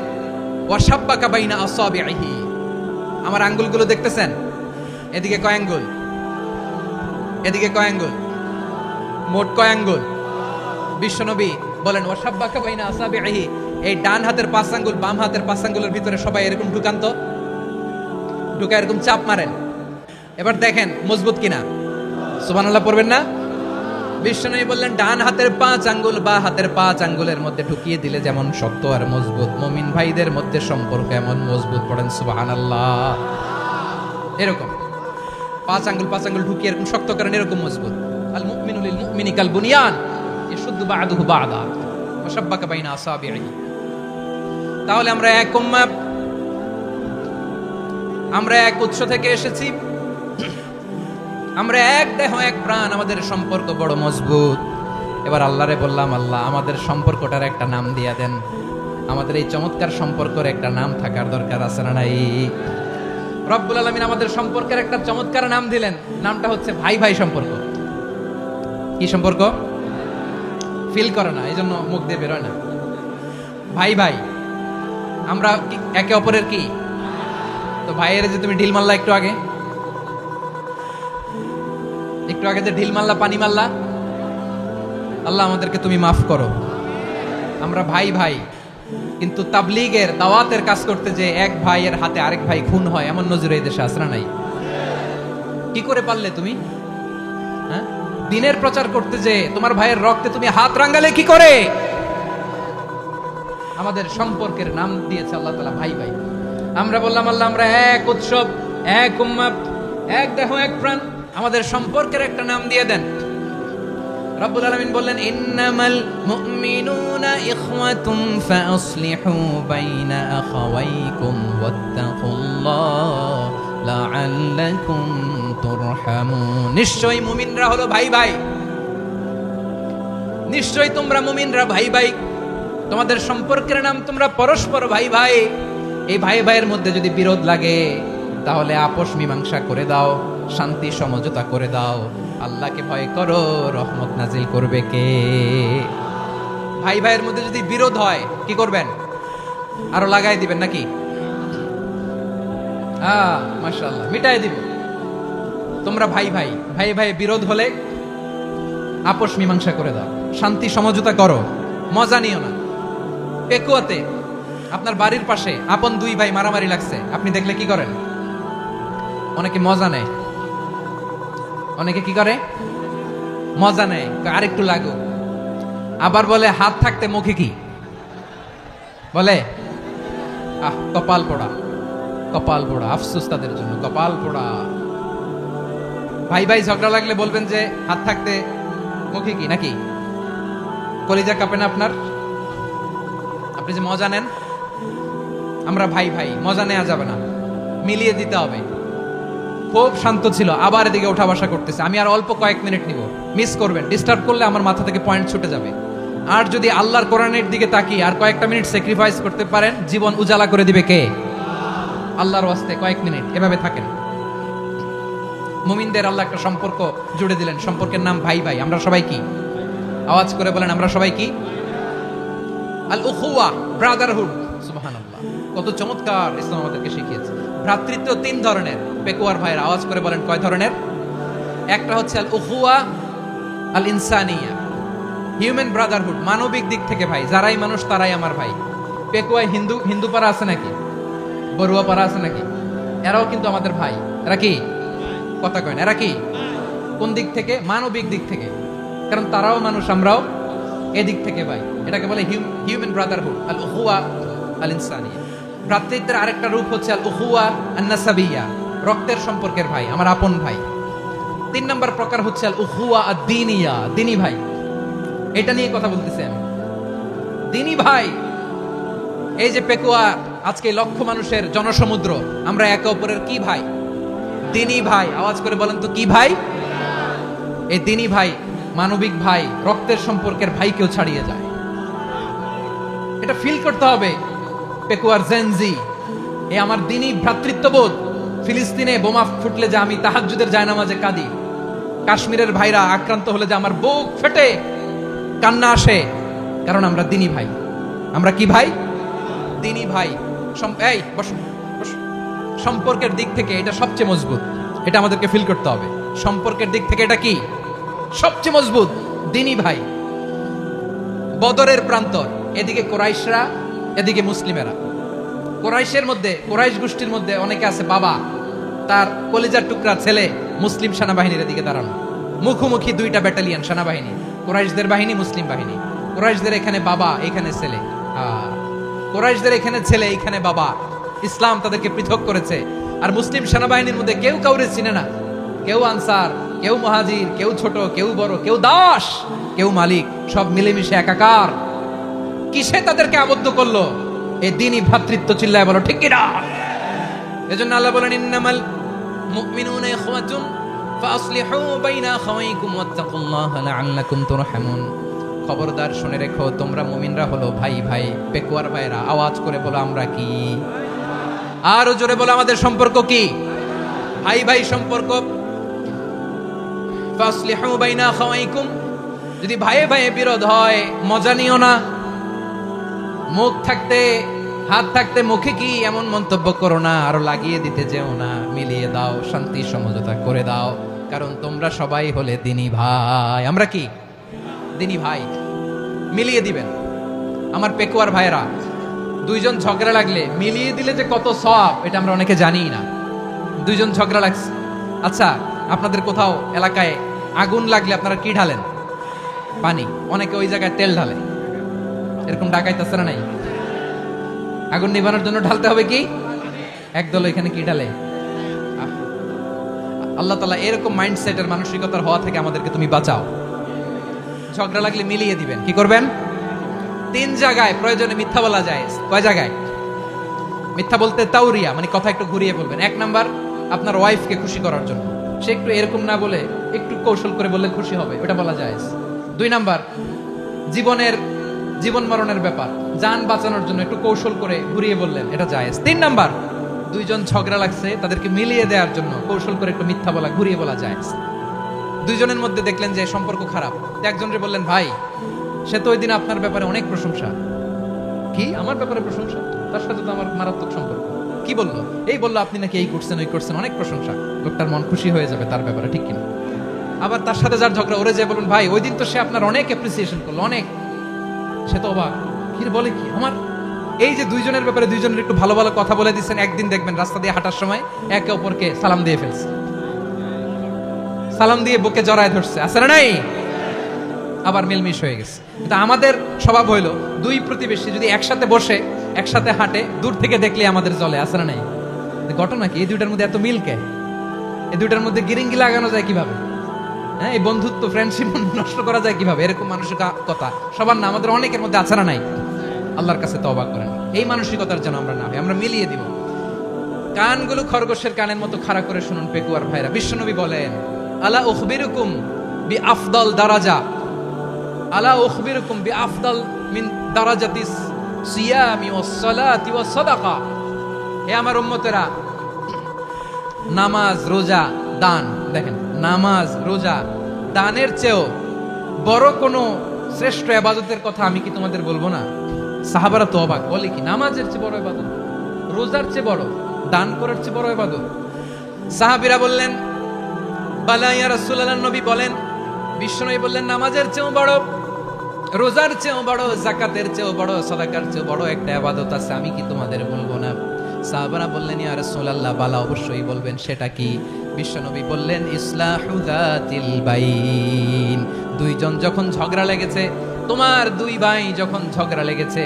ওয়াশাব্বাকা বাইনা আসাবিহি। আমার আঙ্গুলগুলো দেখতেছেন? এদিকে কয় আঙ্গুল, এদিকে কয় আঙ্গুল, মোট কয় আঙ্গুল? বিশ্বনবী বলেন, ওয়াশাব্বাকা বাইনা আসাবিহি। এই ডান হাতের 5 আঙ্গুল বাম হাতের 5 আঙ্গুলের ভিতরে সবাই এরকম ঢুকান তো, ঢুকা এরকম চাপ মারেন। এবার দেখেন মজবুত কিনা। সুবহানাল্লাহ পড়বেন না? বিশ্বনবী বললেন, ডান হাতের 5 আঙ্গুল বা হাতের 5 আঙ্গুলের মধ্যে ঢুকিয়ে দিলে যেমন শক্ত আর মজবুত, মুমিন ভাইদের মধ্যে সম্পর্ক এমন মজবুত। পড়েন সুবহানাল্লাহ। এরকম 5 আঙ্গুল ঢুকিয়ে এরকম শক্ত করেন, এরকম মজবুত। আল মুমিনু লিল মুমিনি কাল বুনিয়ান ইয়াশুদ্দু বাদুহু বাদা ওয়াশাব্বাকা বাইনা আসাবিহি। তাহলে আমরা এক উম্মাহ, আমরা এক উৎস থেকে এসেছি, আমরা এক দেহ এক প্রাণ, আমাদের সম্পর্ক বড় মজবুত। এবার আল্লাহরে বললাম, আল্লাহ আমাদের সম্পর্কটার একটা নাম দিয়া দেন। আমাদের এই চমৎকার সম্পর্কের একটা নাম থাকার দরকার আছে না নাই? রব্বুল আলামিন আমাদের সম্পর্কের একটা চমৎকার নাম দিলেন। নামটা হচ্ছে ভাই ভাই সম্পর্ক। কি সম্পর্ক? ফিল করে না, এই জন্য মুখ দিয়ে বেরোয় না। ভাই ভাই, আমরা একে অপরের কি? তো ভাইয়ের যে তুমি ঢিল মারলা একটু আগে, একটু আগে যে ঢিল মারলা, পানি মারলা, আল্লাহ আমাদেরকে তুমি মাফ করো। আমরা ভাই ভাই, কিন্তু তাবলীগের দাওয়াতের কাজ করতে যে এক ভাইয়ের হাতে আরেক ভাই খুন হয়, এমন নজির এই দেশে আছে না নাই? কি করে পারলে তুমি? হ্যাঁ, দিনের প্রচার করতে যে তোমার ভাইয়ের রক্তে তুমি হাত রাঙ্গালে কি করে? আমাদের সম্পর্কের নাম দিয়েছে আল্লাহ তাআলা ভাই ভাই। আমরা বললাম আল্লাহ আমরা এক উৎসব, এক উম্মাত, এক দেহ, এক প্রাণ, আমাদের সম্পর্কের একটা নাম দিয়ে দেন। রব্বুল আলামিন বললেন ইন্নামাল মুমিনুনা ইখওয়াতুন ফাসলিহু বাইনা আখাওয়াইকুম ওয়াত্তাকুল্লাহ লাআল্লাকুম তুরহামুন। নিশ্চয়ই মুমিনরা হলো ভাই ভাই, নিশ্চয়ই তোমরা মুমিনরা ভাই ভাই, তোমাদের সম্পর্কের নাম তোমরা পরস্পর ভাই ভাই। এই ভাই ভাইয়ের মধ্যে যদি বিরোধ লাগে তাহলে আপোষ মীমাংসা করে দাও, শান্তি সমঝোতা করে দাও। আল্লাহকে ভয় করো, রহমত নাজিল করবে কে? ভাই ভাইয়ের মধ্যে যদি বিরোধ হয় কি করবেন? আরো লাগাই দিবেন নাকি? মাশাআল্লাহ, মিটাই দিব। তোমরা ভাই ভাই, ভাই ভাই বিরোধ হলে আপোষ মীমাংসা করে দাও, শান্তি সমঝোতা করো, মজা নিও না। পেকুয়াতে আপনার বাড়ির পাশে আপন দুই ভাই মারামারি লাগছে, আপনি দেখলে কি করেন? অনেকে মজা নেয়, অনেকে কি করে? মজা নেয়, আরেকটু লাগুক। আবার বলে হাত থাকতে মুখে কি বলে? কপাল পোড়া, কপাল পোড়া, আফসোস তাদের জন্য, কপাল পোড়া। ভাই ভাই ঝগড়া লাগলে বলবেন যে হাত থাকতে মুখে কি, নাকি? কলিজা কাঁপে না আপনার? আপনি যে মজা নেন, আমরা ভাই ভাই, মজা নেওয়া যাবে না, মিলিয়ে দিতে হবে। খুব শান্ত ছিল, আবার এদিকে ওঠা বসা করতেছে, আমি আর অল্প কয়েক মিনিট নিব, মিস করবেন, ডিস্টার্ব করলে আমার মাথা থেকে পয়েন্ট ছুটে যাবে। আর যদি আল্লাহর কোরআনের দিকে তাকিয়ে আর কয়েকটা মিনিট স্যাক্রিফাইস করতে পারেন, জীবন উজালা করে দিবে কে? আল্লাহর ওয়াস্তে কয়েক মিনিট এভাবে থাকেন। মুমিনদের আল্লাহ একটা সম্পর্ক জুড়ে দিলেন, সম্পর্কের নাম ভাই ভাই। আমরা সবাই কি? আওয়াজ করে বলেন, আমরা সবাই কি? আল উখুয়া, ব্রাদারহুড। সুবহানাল্লাহ, কত চমৎকার ইসলাম আমাদেরকে শিখিয়েছে। ভ্রাতৃত্ব তিন ধরনের। পেকুয়ার ভাইয়ের আওয়াজ করে বলেন কয় ধরনের? একটা হচ্ছে আল উখুয়া আল ইনসানিয়া, হিউম্যান ব্রাদারহুড, মানবিক দিক থেকে ভাই, যারাই মানুষ তারাই আমার ভাই। পেকুয়ায় হিন্দু পাড়া আছে নাকি? বড়ুয়া পাড়া আছে নাকি? এরাও কিন্তু আমাদের ভাই। এরা কি? কথা কয় না, এরা কি? কোন দিক থেকে? মানবিক দিক থেকে, কারণ তারাও মানুষ, আমরাও এদিক থেকে ভাই। এটাকে বলে হিউম্যান ব্রাদারহুড, আল উখুয়া আল ইনসানিয়া। ভ্রাতৃত্বের আরেকটা রূপ হচ্ছে আল উখুয়া আন নাসাবিয়া, রক্তের সম্পর্কের ভাই, আমার আপন ভাই। তিন নম্বর প্রকার হচ্ছে আল উখুয়া আদ দীনিয়া, দিনী ভাই। এটা নিয়ে কথা বলতেছি আমি, দিনী ভাই। এই যে পেকুয়া, আজকে লক্ষ মানুষের জনসমুদ্র, আমরা একে অপরের কি ভাই? দিনী ভাই। আওয়াজ করে বলেন তো কি ভাই? এই দিনী ভাই, মানবিক ভাই, রক্তের সম্পর্কের ভাইকেও ছাড়িয়ে যায়। এটা ফিল করতে হবে। পেকুয়ার জেনজি, এ আমার দিনী ভ্রাতৃত্ববোধ। ফিলিস্তিনে বোমা ফুটলে যে আমি তাহাজ্জুদের জায়নামাজে কাঁদি, কাশ্মীরের ভাইরা আক্রান্ত হলে যে আমার বুক ফেটে কান্না আসে, কারণ আমরা দিনী ভাই। আমরা কি ভাই? দিনী ভাই। এই বসো, সম্পর্কের দিক থেকে এটা সবচেয়ে মজবুত, এটা আমাদেরকে ফিল করতে হবে। সম্পর্কের দিক থেকে এটা কি? সবচেয়ে মজবুত, দিনী ভাই। বদরের প্রান্তর, এদিকে কোরাইশরা, এদিকে মুসলিমেরা। কোরাইশের মধ্যে, কোরাইশ গোষ্ঠীর মধ্যে অনেকে আছে বাবা, তার কলিজার টুকরা ছেলে মুসলিম সেনাবাহিনীর এদিকে দাঁড়ানো, মুখোমুখি দুইটা ব্যাটালিয়ন সেনাবাহিনী, কোরাইশদের বাহিনী, মুসলিম বাহিনী। কোরাইশদের এখানে বাবা, এখানে ছেলে। কোরাইশদের এখানে ছেলে, এখানে বাবা। ইসলাম তাদেরকে পৃথক করেছে। আর মুসলিম সেনাবাহিনীর মধ্যে কেউ কাউরে চিনে না, কেউ আনসার, কেউ মুহাজির, কেউ ছোট, কেউ বড়, কেউ দাস, কেউ মালিক, সব মিলেমিশে একাকার। কিসে তাদেরকে আবদ্ধ করলো? এই দিনই ভ্রাতৃত্ব। চিল্লায় বলো ঠিক কিনা? এজন্য আল্লাহ বলেন ইন্নামাল মুমিনুনা ইখওয়াতুন ফাসলিহু বাইনা আখাওয়াইকুম ওয়াত্তাকুল্লাহা লাআল্লাকুম তুরহামুন। খবরদার শুনে রেখো, তোমরা মুমিনরা হলো ভাই ভাই। পেকুয়ার ভাইরা আওয়াজ করে বলো আমরা কি? আরো জোরে বলো আমাদের সম্পর্ক কি? ভাই ভাই সম্পর্ক। ফাসলিহু বাইনা আখাওয়াইকুম, যদি ভাইয়ে ভাইয়ে বিরোধ হয় মজা নিও না। মুখ থাকতে, হাত থাকতে মুখে কি এমন মন্তব্য করো না, আরো লাগিয়ে দিতে যেও না, মিলিয়ে দাও, শান্তি সমঝোতা করে দাও, কারণ তোমরা সবাই হলে দিনী ভাই। আমরা কি? দিনী ভাই। মিলিয়ে দিবেন। আমার পেকুয়ার ভাইরা, দুইজন ঝগড়া লাগলে মিলিয়ে দিলে যে কত সওয়াব, এটা আমরা অনেকে জানি না। দুইজন ঝগড়া লাগছে, আচ্ছা আপনাদের কোথাও এলাকায় আগুন লাগলে আপনারা কি ঢালেন? পানি। অনেকে ওই জায়গায় তেল ঢালে, এরকম ডাকাইতেছে না নাই? আগুন নিভানোর জন্য ঢালতে হবে কি? একদল এখানে কি ঢালে? আল্লাহ তাআলা এরকম মাইন্ডসেটের মানসিকতার হওয়া থেকে আমাদেরকে তুমি বাঁচাও। ঝগড়া লাগলে মিলিয়ে দিবেন। কি করবেন? 3 জায়গায় প্রয়োজনে মিথ্যা বলা যায়। কয় জায়গায় মিথ্যা বলতে? তাওরিয়া, মানে কথা একটু ঘুরিয়ে বলবেন। 1 নাম্বার, আপনার ওয়াইফকে খুশি করার জন্য, সে একটু এরকম না বলে একটু কৌশল করে বললে খুশি হবে, ওটা বলা যায়। 2 নাম্বার, জীবন মরণের ব্যাপার, জান বাঁচানোর জন্য একটু কৌশল করে ঘুরিয়ে বললেন, এটা জায়েজ। 3 নাম্বার, দুইজন ঝগড়া লাগছে, তাদেরকে মিলিয়ে দেওয়ার জন্য কৌশল করে একটু মিথ্যা বলা, ঘুরিয়ে বলা জায়েজ। দুইজনের মধ্যে দেখলেন যে সম্পর্ক খারাপ, একজনকে বললেন, ভাই সে তো ওই দিন আপনার ব্যাপারে অনেক প্রশংসা। কি আমার ব্যাপারে প্রশংসা? তার সাথে তো আমার মারাত্মক সম্পর্ক। কি বললো? এই বললো আপনি নাকি এই করছেন ওই করছেন, অনেক প্রশংসা। লোকটার মন খুশি হয়ে যাবে তার ব্যাপারে, ঠিক কিনা? আবার তার সাথে যার ঝগড়া, ওরে যে বলুন, ভাই ওই দিন তো সে আপনার অনেক অ্যাপ্রিসিয়েশন করলো, অনেক। সে তো অবাক, কি বলে কি আমার? এই যে দুইজনের ব্যাপারে দুইজনের একটু ভালো ভালো কথা বলে দিচ্ছেন, একদিন দেখবেন রাস্তা দিয়ে হাঁটার সময় একে অপরকে সালাম দিয়ে ফেলছে, সালাম দিয়ে বুকে জড়ায় ধরছে, আছে না নাই? আবার মিলমিশ হয়ে গেছে। কিন্তু আমাদের স্বভাব হইলো, দুই প্রতিবেশী যদি একসাথে বসে একসাথে হাঁটে, দূর থেকে দেখলে আমাদের জলে, আছে না নাই? ঘটনা কি? এই দুইটার মধ্যে এত মিল কে? এই দুইটার মধ্যে গিরিঙ্গি লাগানো যায় কিভাবে? হ্যাঁ, এই বন্ধুত্ব ফ্রেন্ডশিপ নষ্ট করা যায় কিভাবে? এরকম মানসিকতা সবার না, আমাদের অনেকের মধ্যে আছে না নাই? আল্লাহর কাছে তওবা করেন এই মানসিকতার যেন আমরা না হই, আমরা মিলিয়ে দিব। কানগুলো খরগোশের কানের মতো খাড়া করে শুনুন পেকুয়ার ভাইরা। বিশ্বনবী বলেন, আলা উখবিরুকুম বি আফদাল দারাজা, আলা উখবিরুকুম বি আফদাল মিন দারাজাতিস সিয়ামি ওয়াস সালাতি ওয়াস সাদাকা। হে আমার উম্মতেরা, নামাজ, রোজা, দান, দেখেন নামাজ, রোজা, দানের চেয়েও বড় কোনো শ্রেষ্ঠ ইবাদতের কথা আমি কি তোমাদের বলবো না? সাহাবারা তো অবাক, বলে কি নামাজের চেয়ে বড় ইবাদত, রোজার চেয়ে বড়, দান করার চেয়ে বড় ইবাদত? সাহাবীরা বললেন, বালা ইয়া রাসূলুল্লাহ। নবী বলেন, বিশ্বনবী বললেন, নামাজের চেয়েও বড়, রোজার চেয়েও বড়, যাকাতের চেয়েও বড়, সাদাকার চেয়েও বড় একটা ইবাদত আছে, আমি কি তোমাদের বলবো না? সাহাবারা বললেন, ইয়া রাসূলুল্লাহ, বালা অবশ্যই বলবেন, সেটা কি? বিশ্বনবী বললেন, ইসলাহু যাতিল বাইন। দুইজন যখন ঝগড়া লেগেছে, তোমার দুই ভাই যখন ঝগড়া লেগেছে,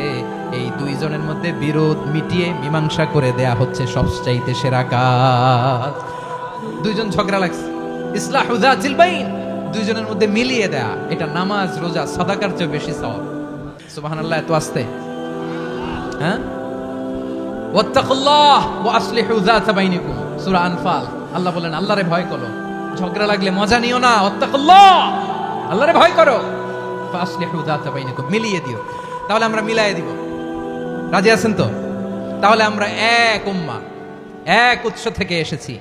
এই দুইজনের মধ্যে বিরোধ মিটিয়ে মীমাংসা করে দেয়া হচ্ছে সবচাইতে সেরা কাজ। দুইজন ঝগড়া লাগছে, ইসলাহু যাতিল বাইন, দুইজনের মধ্যে মিলিয়ে দেয়া, এটা নামাজ, রোজা, সাদাকার চেয়ে বেশি সওয়াব। সুবহানাল্লাহ, এত আস্তে, হ্যাঁ? ওয়াত্তাকুল্লাহ ওয়া আসলিহু যাতা বাইনিকুম, সূরা আনফাল। আল্লাহ বলেন, আল্লাহরে ভয় করো, ঝগড়া লাগলে মজা নিও না, ওয়াত্তাকুল্লাহ, আল্লাহরে ভয় করো, ফাসলিহু যাতা বাইনিকুম, মিলিয়ে দিও। তাহলে আমরা মিলায়ে দিব, রাজি আছেন তো? তাহলে আমরা এক উম্মাহ, এক উৎস থেকে এসেছি,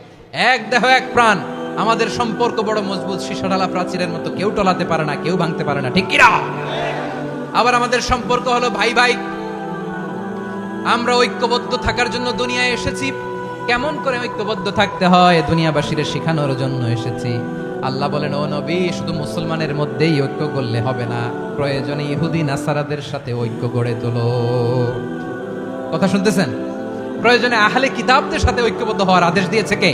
এক দেহ এক প্রাণ, আমাদের সম্পর্ক বড় মজবুত, সীসাঢালা প্রাচীরের মতো, কেউ টলাতে পারে না, কেউ ভাঙতে পারে না, ঠিক কি না? আবার আমাদের সম্পর্ক হলো ভাই ভাই, আমরা ঐক্যবদ্ধ থাকার জন্য দুনিয়ায় এসেছি। কেমন করে ঐক্যবদ্ধ থাকতে হয় দুনিয়াবাসীর শেখানোর জন্য এসেছি। আল্লাহ বলেন, ও নবী, শুধু মুসলমানের মধ্যেই ঐক্য করলে হবে না, প্রয়োজনে ইহুদি নাসারাদের সাথে ঐক্য গড়ে তোলো। কথা শুনতেছেন? প্রয়োজনে আহলে কিতাবদের সাথে ঐক্যবদ্ধ হওয়ার আদেশ দিয়েছে কে?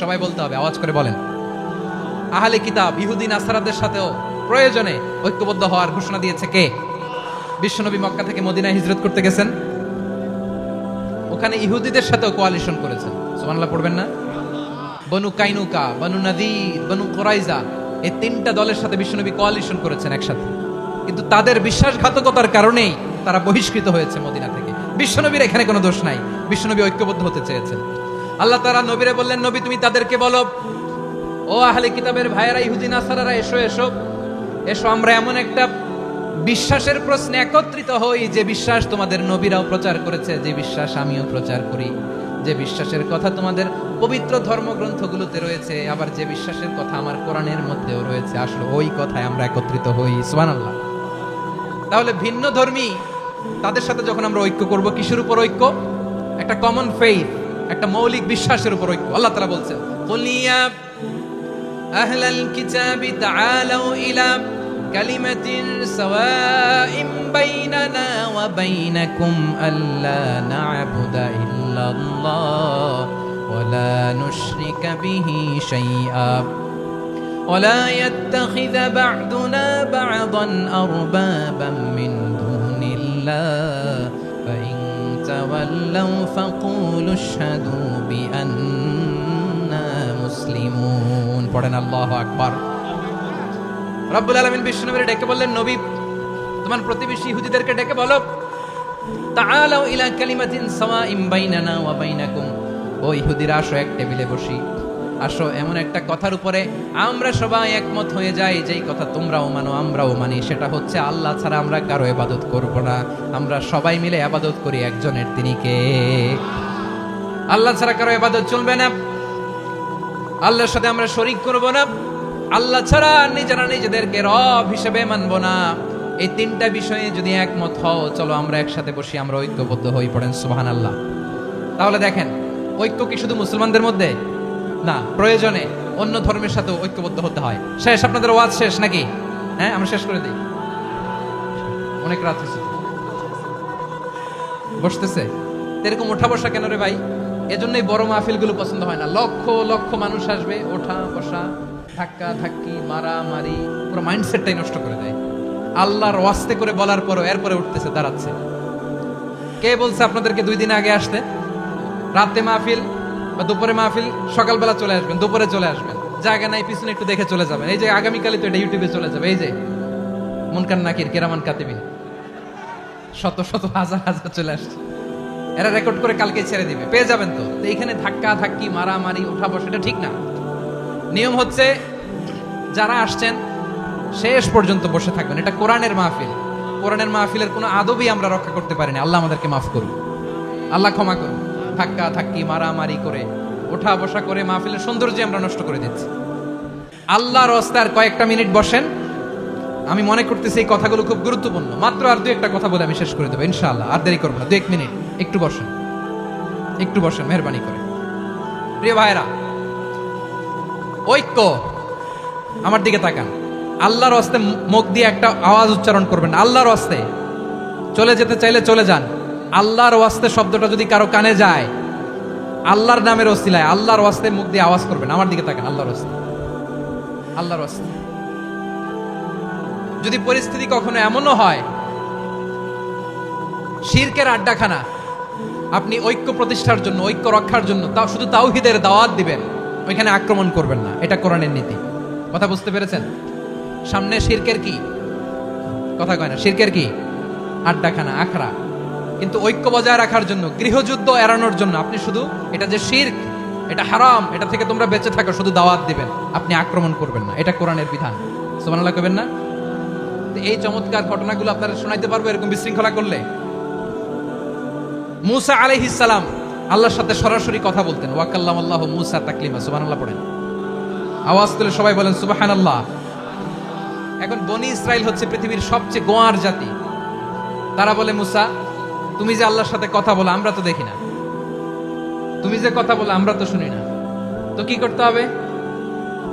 সবাই বলতে হবে, আওয়াজ করে বলেন। আহলে কিতাব, ইহুদি নাসারাদের সাথেও প্রয়োজনে ঐক্যবদ্ধ হওয়ার ঘোষণা দিয়েছে কে? বিশ্বনবী মক্কা থেকে মদিনায় হিজরত করতে গেছেন, ওখানে ইহুদিদের সাথেও কোয়ালিশন করেছেন। সুবহানাল্লাহ পড়বেন না? বনু কাইনুকা, বনু নাদির, বনু কুরাইজা, এই 3টা দলের সাথে বিশ্বনবী কোয়ালিশন করেছেন একসাথে। কিন্তু তাদের বিশ্বাসঘাতকতার কারণেই তারা বহিষ্কৃত হয়েছে মদিনা থেকে। বিশ্বনবীর এখানে কোনো দোষ নাই, বিশ্বনবী ঐক্যবদ্ধ হতে চেয়েছেন। আল্লাহ তাআলা নবীরে বললেন, নবী তুমি তাদেরকে বলো, ও আহলে কিতাবের ভাইয়েরা, ইহুদি নাসারারা, এসো এসো এসো, আমরা এমন একটা বিশ্বাসের প্রশ্নে একত্রিত হই, যে বিশ্বাস তোমাদের নবীরাও প্রচার করেছে, যে বিশ্বাস আমিও প্রচার করি, যে বিশ্বাসের কথা তোমাদের পবিত্র ধর্মগ্রন্থগুলোতে রয়েছে, আবার যে বিশ্বাসের কথা আমার কোরআনের মধ্যেও রয়েছে, আসলে ওই কথায় আমরা একত্রিত হই। সুবহানাল্লাহ। তাহলে ভিন্ন ধর্মী তাদের সাথে যখন আমরা ঐক্য করব, কিসের উপর ঐক্য? একটা কমন ফেইথ, একটা মৌলিক বিশ্বাসের উপর ঐক্য। আল্লাহ তাআলা বলছেন, কুলিয়া আহলাল কিতাবি তাআলাউ ইলা কালিমাতিন সাওয়াইন বাইনানা ওয়া বাইনাকুম আল্লা না'বুদা ইল্লাল্লাহ ওয়া লা নুশরিকা বিহি শাইআ ওয়া লা ইয়াত্তাখিযা বা'দুনা বা'দান আরবাবাম মিন দুনিল্লাহ ফাইন তাওয়াল্লাউ ফাকুলু আশহাদু বিআন্না মুসলিমুন। পড়েন আল্লাহু আকবার। রব্বুল আলামিন বিশ্বনবীকে ডেকে বললেন, নবী তোমার প্রতিবেশী ইহুদিদেরকে ডেকে বলো, তাআলাউ ইলা কালিমাতিন সাওয়াইন বাইনানা ওয়া বাইনাকুম, ও ইহুদিরা আসো এক টেবিলে বসি, আসো এমন একটা কথার উপরে আমরা সবাই একমত হয়ে যাই, যেই কথা তোমরাও মানো আমরাও মানি, সেটা হচ্ছে আল্লাহ ছাড়া আমরা কারো ইবাদত করব না। আমরা সবাই মিলে ইবাদত করি একজনের, তিনি কে? আল্লাহ ছাড়া কারো ইবাদত চলবে না, আল্লাহর সাথে আমরা শরীক করব না, আল্লাহ ছাড়া নিজেরা নিজেদেরকে রব হিসেবে মানব না। এই তিনটা বিষয়ে যদি একমত হও, চলো আমরা একসাথে বসি, আমরা ঐক্যবদ্ধ হই। পড়েন সুবহানাল্লাহ। তাহলে দেখেন, ঐক্য কি শুধু মুসলমানদের মধ্যে না, প্রয়োজনে অন্য ধর্মের সাথে ঐক্যবদ্ধ হতে হয়। শেষ, আপনাদের ওয়াজ শেষ নাকি? হ্যাঁ, আমরা শেষ করে দিই, অনেক রাত হয়েছে। বসতেছে এরকম ওঠা বসা কেন রে ভাই? এজন্যই বড় মাহফিলগুলো পছন্দ হয় না। লক্ষ লক্ষ মানুষ আসবে, ওঠা বসা, ধাক্কা ধাক্কি, মারামারি, পুরো মাইন্ডসেটটাই নষ্ট করে দেয়। আল্লাহর ওয়াস্তে করে বলার পরও এরপরে উঠতেছে, দাঁড়াচ্ছে। কে বলছে আপনাদেরকে 2 দিন আগে আসতে? রাতে মাহফিল বা দুপুরে মাহফিল, সকালবেলা চলে আসবেন, দুপুরে চলে আসবেন, জায়গা নাই পিছনে একটু দেখে চলে যাবেন। এই যে আগামীকালই তো এটা ইউটিউবে চলে যাবে, এই যে মুনকার নাকির কিরামান কাতিবিন, শত শত হাজার হাজার চলে আসছে, এরা রেকর্ড করে কালকে ছেড়ে দিবে, পেয়ে যাবেন। তো এইখানে ধাক্কা ধাক্কি, মারামারি, ওঠা বসা, এটা ঠিক না। নিয়ম হচ্ছে যারা আসছেন শেষ পর্যন্ত বসে থাকবেন। এটা কোরআনের মাহফিল, কোরআনের মাহফিলের কোনো আদবই আমরা রক্ষা করতে পারিনি। আল্লাহ আমাদেরকে মাফ করুন, আল্লাহ ক্ষমা করুন। ধাক্কা ধাক্কি, মারামারি করে, ওঠা বসা করে মাহফিলের সৌন্দর্য আমরা নষ্ট করে দিচ্ছি। আল্লাহর রাস্তায় কয়েকটা মিনিট বসেন। আমি মনে করতেছি এই কথাগুলো খুব গুরুত্বপূর্ণ। মাত্র আর 2-1টা কথা বলে আমি শেষ করে দেবো ইনশাআল্লাহ, আর দেরি করবো না। 2-1 মিনিট একটু বসেন, একটু বসেন মেহরবানি করে। প্রিয় ভাইরা, ঐক্য, আমার দিকে তাকান। আল্লাহর রাস্তায় মুখ দিয়ে একটা আওয়াজ উচ্চারণ করবেন, আল্লাহর রাস্তায়। চলে যেতে চাইলে চলে যান। আল্লাহর ওয়াস্তে শব্দটা যদি কারো কানে যায়, আল্লাহর নামের ওসিলায় আল্লাহর ওয়াস্তে মুখ দিয়ে আওয়াজ করবেন। আমার দিকে তাকান, আল্লাহর ওয়াস্তে, আল্লাহর ওয়াস্তে। যদি পরিস্থিতি কখনো এমনও হয় শিরকের আড্ডাখানা, আপনি ঐক্য প্রতিষ্ঠার জন্য, ঐক্য রক্ষার জন্য তাও শুধু তাওহীদের দাওয়াত দিবেন, ওইখানে আক্রমণ করবেন না। এটা কোরআনের নীতি। কথা বুঝতে পেরেছেন? সামনে শিরকের কি কথা কয় না, শিরকের কি আড্ডাখানা, আখড়া। কিন্তু ঐক্য বজায় রাখার জন্য, গৃহযুদ্ধ এড়ানোর জন্য আপনি শুধু এটা যে শিরক, এটা হারাম, এটা থেকে তোমরা বেঁচে থাকো, শুধু দাওয়াত দিবেন, আপনি আক্রমণ করবেন না। এটা কোরআনের বিধান। সুবহানাল্লাহ কইবেন না? এই চমৎকার ঘটনাগুলো আপনারা শোনাইতে পারবো এরকম বিশৃঙ্খলা করলে। মূসা আলাইহিস সালাম আল্লাহর সাথে সরাসরি কথা বলতেন। ওয়া কাল্লামাল্লাহু মূসা তাকলিমা। সুবহানাল্লাহ পড়েন, আওয়াজ তুলে সবাই বলেন সুবহানাল্লাহ। এখন বনি ইসরাইল হচ্ছে পৃথিবীর সবচেয়ে গোয়ার জাতি। তারা বলে, মূসা তুমি যে আল্লাহর সাথে কথা বলো আমরা তো দেখি না, তুমি যে কথা বলো আমরা তো শুনি না, তো কি করতে হবে?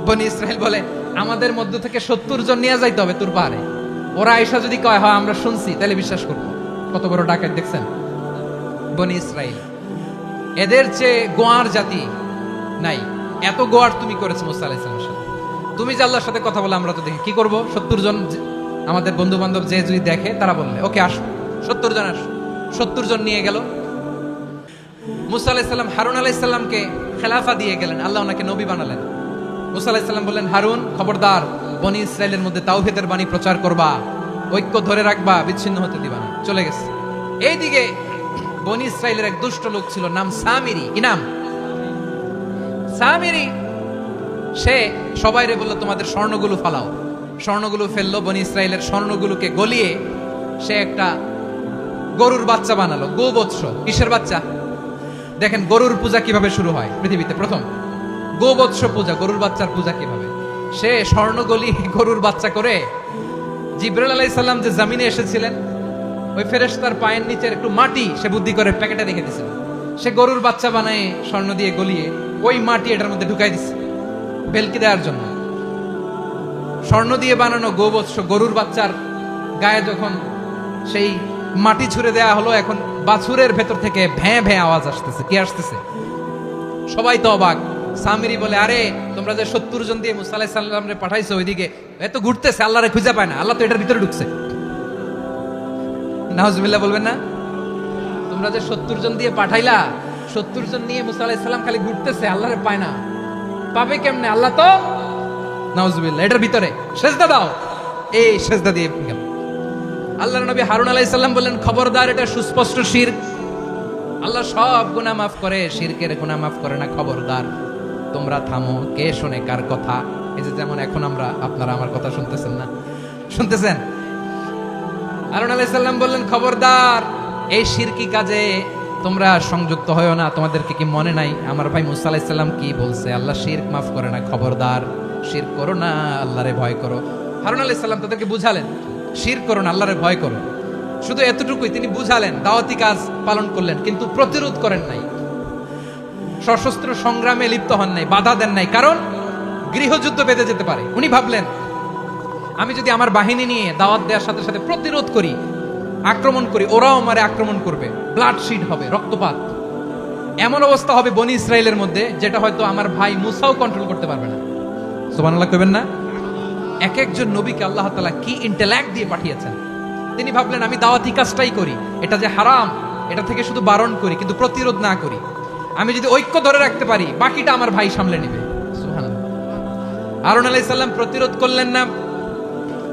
বনি ইসরাইল বলে, আমাদের মধ্য থেকে 70 জন নিয়ে যাইতে হবে তোর পাহাড়ে। ওরা আয়েশা যদি কয় হয় আমরা শুনছি, তাহলে বিশ্বাস করবো। কত বড় ডাকাত দেখছেন বনি ইসরাইল। এদের চেয়ে গোয়ার জাতি নাই। এত গোয়ার তুমি করেছো মুসা আলাইহিস সালামের সাথে। তুমি যে আল্লাহর সাথে কথা বলে আমরা তো দেখি, কি করব? 70 জন আমাদের বন্ধু বান্ধব যে যদি দেখে, তারা বললে ওকে আসো, 70 জন আসো। 70 জন নিয়ে গেল। মুসা আলাইহিস সালাম হারুন আলাইহিস সালামকে খেলাফা দিয়ে গেলেন, আল্লাহ ওনাকে নবী বানালেন। মুসা আলাইহিস সালাম বললেন, হারুন খবরদার, বনি ইসরাইলের মধ্যে তাওহীদের বাণী প্রচার করবা, ঐক্য ধরে রাখবা, বিচ্ছিন্ন হতে দিবা না। চলে গেছে। এইদিকে বনি ইসরাইলের এক দুষ্ট লোক ছিল, নাম সামিরি। কি নাম? সামিরি। সে সবাইরে বলল তোমাদের স্বর্ণগুলো ফালাও। স্বর্ণগুলো ফেললো। বনি ইসরাইলের স্বর্ণগুলোকে গলিয়ে সে একটা গরুর বাচ্চা বানালো। গোবৎস। কিসের বাচ্চা? দেখেন গরুর পূজা কিভাবে শুরু হয় পৃথিবীতে প্রথম। গোবৎস পূজা, গরুর বাচ্চার পূজা কিভাবে। সে স্বর্ণ গলি গরুর বাচ্চা করে, জিবরাইল আলাইহিস সালাম যে জমিনে এসেছিলেন, ওই ফেরেশতার পায়ের নিচের একটু মাটি সে বুদ্ধি করে প্যাকেটে রেখে দিয়েছিল। সে গরুর বাচ্চা বানায় স্বর্ণ দিয়ে গলিয়ে ওই মাটি এটার মধ্যে ঢুকাই দিছে ভেলকি দেওয়ার জন্য। স্বর্ণ দিয়ে বানানো গোবৎস গরুর বাচ্চার গায়ে যখন সেই মাটি ছুঁড়ে দেয়া হলো, এখন বাছুরের ভেতর থেকে ভ্যাঁ ভ্যাঁ আওয়াজ আসতেছে। কি আসতেছে? সবাই তো অবাক। সামিরি বলে, আরে তোমরা যে 70 জন দিয়ে মুসা আলাইহিস সালামরে পাঠাইছো, ওইদিকে এত ঘুরতেছে, আল্লাহরে খুঁজে পায় না, আল্লাহ তো এটার ভিতরে ঢুকছে। নাউজুবিল্লাহ বলবেন না? তো তোমরা যে 70 জন দিয়ে পাঠাইলা, 70 জন নিয়ে মুসা আলাইহিস সালাম খালি ঘুরতেছে, আল্লাহরে পায় না। পাবে কেমনে? আল্লাহ তো নাউজুবিল্লাহ, এটার ভিতরে সেজদা দাও। এই সেজদা দিয়ে গেল। আল্লাহর নবী হারুন আলাইহিস সালাম বললেন, খবরদার, এটা সুস্পষ্ট শিরক। আল্লাহ সব গুনাহ মাফ করে, শিরকের গুনাহ মাফ করে না। খবরদার, তোমরা থামো। কে শুনে কার কথা? এই যে যেমন এখন আপনারা আমার কথা শুনতেছেন না? শুনতেছেন? হারুন আলাইহিস সালাম বললেন, খবরদার, এই শিরকি কাজে তোমরা সংযুক্ত হয়ো না। তোমাদেরকে কি মনে নাই আমার ভাই মুসা আলাইহিস সালাম কি বলছে? আল্লাহ শিরক মাফ করে না। খবরদার, শিরক করো না, আল্লাহরে ভয় করো। হারুন আলাইহিস সালাম তাদেরকে বুঝালেন, শিরক করো না, আল্লাহরে ভয় করো। শুধু এতটুকুই তিনি বুঝালেন, দাওয়াতি কাজ পালন করলেন, কিন্তু প্রতিরোধ করেন নাই, সশস্ত্র সংগ্রামে লিপ্ত হন নাই, বাধা দেন নাই। কারণ গৃহযুদ্ধ বেঁধে যেতে পারে। উনি ভাবলেন, আমি যদি আমার বাহিনী নিয়ে দাওয়াত দেওয়ার সাথে সাথে প্রতিরোধ করি, আক্রমণ করি, ওরাও আমারে আক্রমণ করবে, ব্লাডশিড হবে, রক্তপাত। এমন অবস্থা হবে বনি ইসরায়েলের মধ্যে, যেটা হয়তো আমার ভাই মুসাও কন্ট্রোল করতে পারবে না। সুবহানাল্লাহ কইবেন না? এক একজন নবীকে আল্লাহ তাআলা কি ইন্টেলেক্ট দিয়ে পাঠিয়েছেন। তিনি ভাবলেন, আমি দাওয়াতি কাজটাই করি, এটা যে হারাম এটা থেকে শুধু বারণ করি, কিন্তু প্রতিরোধ না করি। আমি যদি ঐক্য ধরে রাখতে পারি, বাকিটা আমার ভাই সামলে নেবে। সুবহানাল্লাহ। হারুন আলাইহিস সালাম প্রতিরোধ করলেন না।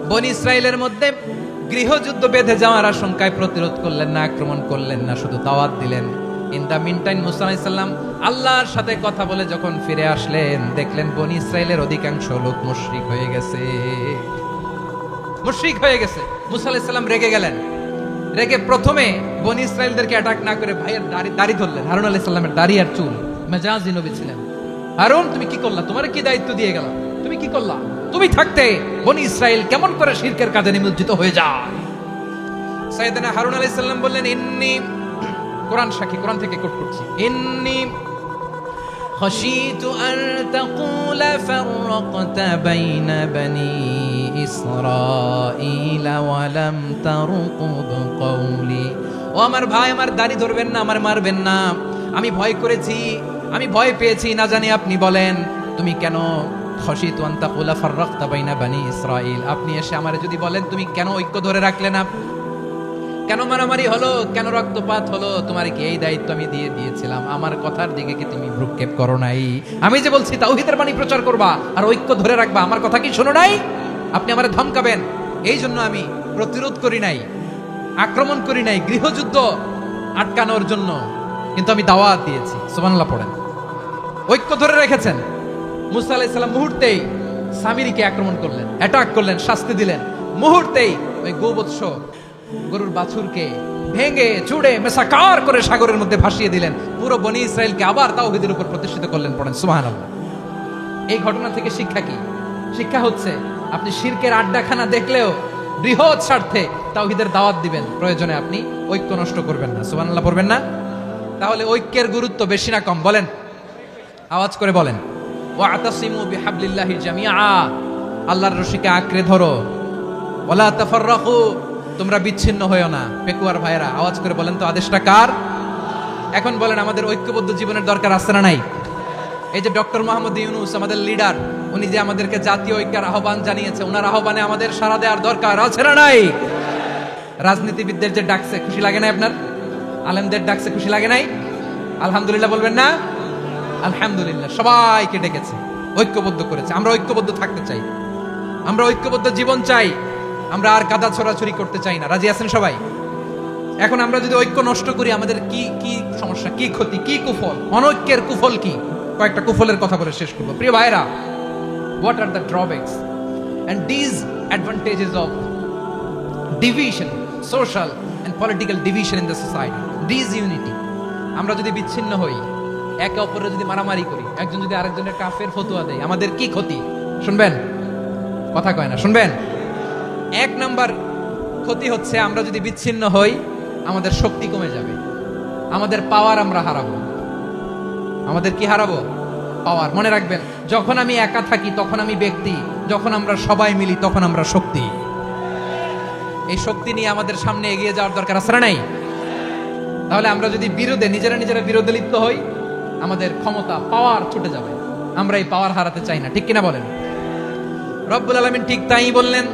বনি ইসরায়েলের মধ্যে গৃহযুদ্ধ বেঁধে যাওয়ার আশঙ্কায় প্রতিরোধ করলেন না, আক্রমণ করলেন না, শুধু দাওয়াত দিলেন। ইন দা মিন টাইম মুসা আলাইহিস সালাম আল্লাহর সাথে কথা বলে যখন ফিরে আসলেন, দেখলেন বনি ইসরায়েলের অধিকাংশ লোক মুশরিক হয়ে গেছে। মুশরিক হয়ে গেছে। মুসা আলাইহিস সালাম রেগে গেলেন। রেগে প্রথমে বনি ইসরায়েলদেরকে অ্যাটাক না করে ভাইয়ের দাড়ি ধরলেন। হারুন আলাইহিস সালামের দাড়ি আর চুল। মেজাজি নবী ছিলেন। হারুন, তুমি কি করলা? তোমার কি দায়িত্ব দিয়ে গেলাম, তুমি কি করলা? তুমি থাকতে বনি ইসরাইল কেমন করে শিরকের কাজে নিমজ্জিত হয়ে যায়? সাইয়েদনা হারুন আলাইহিস সালাম বললেন, ইন্নী, কোরআন সাক্ষী, কোরআন থেকে কোট করছি, ইন্নী খাশিতু আন তাকুলা ফাররাকতা বাইনা বনি ইসরাঈল ওয়া লাম তারকুব কওলি। ও আমার ভাই, আমার দাড়ি ধরবেন না, আমার মারবেন না। আমি ভয় করেছি, আমি ভয় পেয়েছি, না জানি আপনি বলেন তুমি কেন খাশিতু আন তাকুলা ফাররাকতা বাইনা বনি ইসরাঈল। আপনি এসে আমারে যদি বলেন তুমি কেন ঐক্য ধরে রাখলে না, কেন মারামারি হলো, কেন রক্তপাত হলো, তোমার কি এই দায়িত্ব আমি দিয়ে দিয়েছিলাম? আমার কথার দিকে কি তুমি ভ্রুক্ষেপ করো নাই? আমি যে বলছি তাওহীদের বাণী প্রচার করবা আর ঐক্য ধরে রাখবা, আমার কথা কি শোনো নাই? আপনি আমারে ধমকাবেন, এই জন্য আমি প্রতিরোধ করি নাই, আক্রমণ করি নাই, গৃহযুদ্ধ আটকানোর জন্য, কিন্তু আমি দাওয়াত দিয়েছি। সুবহানাল্লাহ পড়েন। ঐক্য ধরে রেখেছেন। মুসা আলাইহিস সালাম মুহূর্তেই সামিরীকে আক্রমণ করলেন, অ্যাটাক করলেন, শাস্তি দিলেন। মুহূর্তেই ওই গোবৎস গরুর বাছুরকে ভেঙে চুড়ে মেসাকার করে সাগরের মধ্যে ভাসিয়ে দিলেন। পুরো বনি ইসরায়েলকে আবার তাওহীদের উপর প্রতিষ্ঠিত করলেন। পড়েন সুবহানাল্লাহ। এই ঘটনা থেকে শিক্ষা কি? শিক্ষা হচ্ছে, আপনি শিরকের আড্ডাখানা দেখলেও বৃহৎ স্বার্থে তাওহীদের দাওয়াত দিবেন, প্রয়োজনে আপনি ঐক্য নষ্ট করবেন না। সুবহানাল্লাহ পড়বেন না? তাহলে ঐক্যের গুরুত্ব বেশি না কম? বলেন, আওয়াজ করে বলেন। ওয়াতাসিমু বিহাবলিল্লাহি জামিআ, আল্লাহর রশিকে আঁকড়ে ধরো। ওয়ালা তাফাররাকু, তোমরা বিচ্ছিন্ন হয়ো না। পেকুয়ার ভাইরা আওয়াজ করে বলেন তো, আদেশটা কার? এখন বলেন, আমাদের ঐক্যবদ্ধ জীবনের দরকার আছে না নাই? এই যে ডক্টর মোহাম্মদ ইউনূস আমাদের লিডার, উনি যে আমাদেরকে জাতীয় ঐক্যের আহ্বান জানিয়েছে, ওনার আহ্বানে আমাদের সাড়া দেওয়ার দরকার আছে না নাই? রাজনীতিবিদদের যে ডাকছে, খুশি লাগে না আপনার? আলেমদের ডাকছে, খুশি লাগে নাই? আলহামদুলিল্লাহ বলবেন না? আলহামদুলিল্লাহ, সবাইকে ডেকেছে, ঐক্যবদ্ধ করেছে। আমরা ঐক্যবদ্ধ থাকতে চাই, আমরা ঐক্যবদ্ধ জীবন চাই, আমরা আর কাদা ছড়াছড়ি করতে চাই না। রাজি আছেন সবাই? এখন আমরা যদি ঐক্য নষ্ট করি, আমাদের কি কি সমস্যা, কি ক্ষতি, কি কুফল? অনৈক্যের কুফল কি? কয়েকটা কুফলের কথা বলে শেষ করবো। প্রিয় ভাইরা, what are the drawbacks and disadvantages of division, social and political division in the society? Disunity. আমরা যদি বিচ্ছিন্ন হই, একে অপরের যদি মারামারি করি, একজন যদি আরেকজনের কাফের ফতোয়া দেয়, আমাদের কি ক্ষতি? শুনবেন? কথা কয় না, শুনবেন? এক নাম্বার ক্ষতি হচ্ছে, আমরা যদি বিচ্ছিন্ন হই, আমাদের শক্তি কমে যাবে, আমাদের পাওয়ার আমরা হারাবো। আমাদের কি হারাবো? পাওয়ার। মনে রাখবেন, যখন আমি একা থাকি তখন আমি ব্যক্তি, যখন আমরা সবাই মিলি তখন আমরা শক্তি। এই শক্তি নিয়ে আমাদের সামনে এগিয়ে যাওয়ার দরকার আছে না নাই? তাহলে আমরা যদি নিজেরা বিরোধে লিপ্ত হই, আমাদের ক্ষমতা, পাওয়ার ছুটে যাবে। আমরা এই পাওয়ার হারাতে চাই না, ঠিক কিনা বলেন? রব্বুল আলামিন ঠিক তাই বললেন।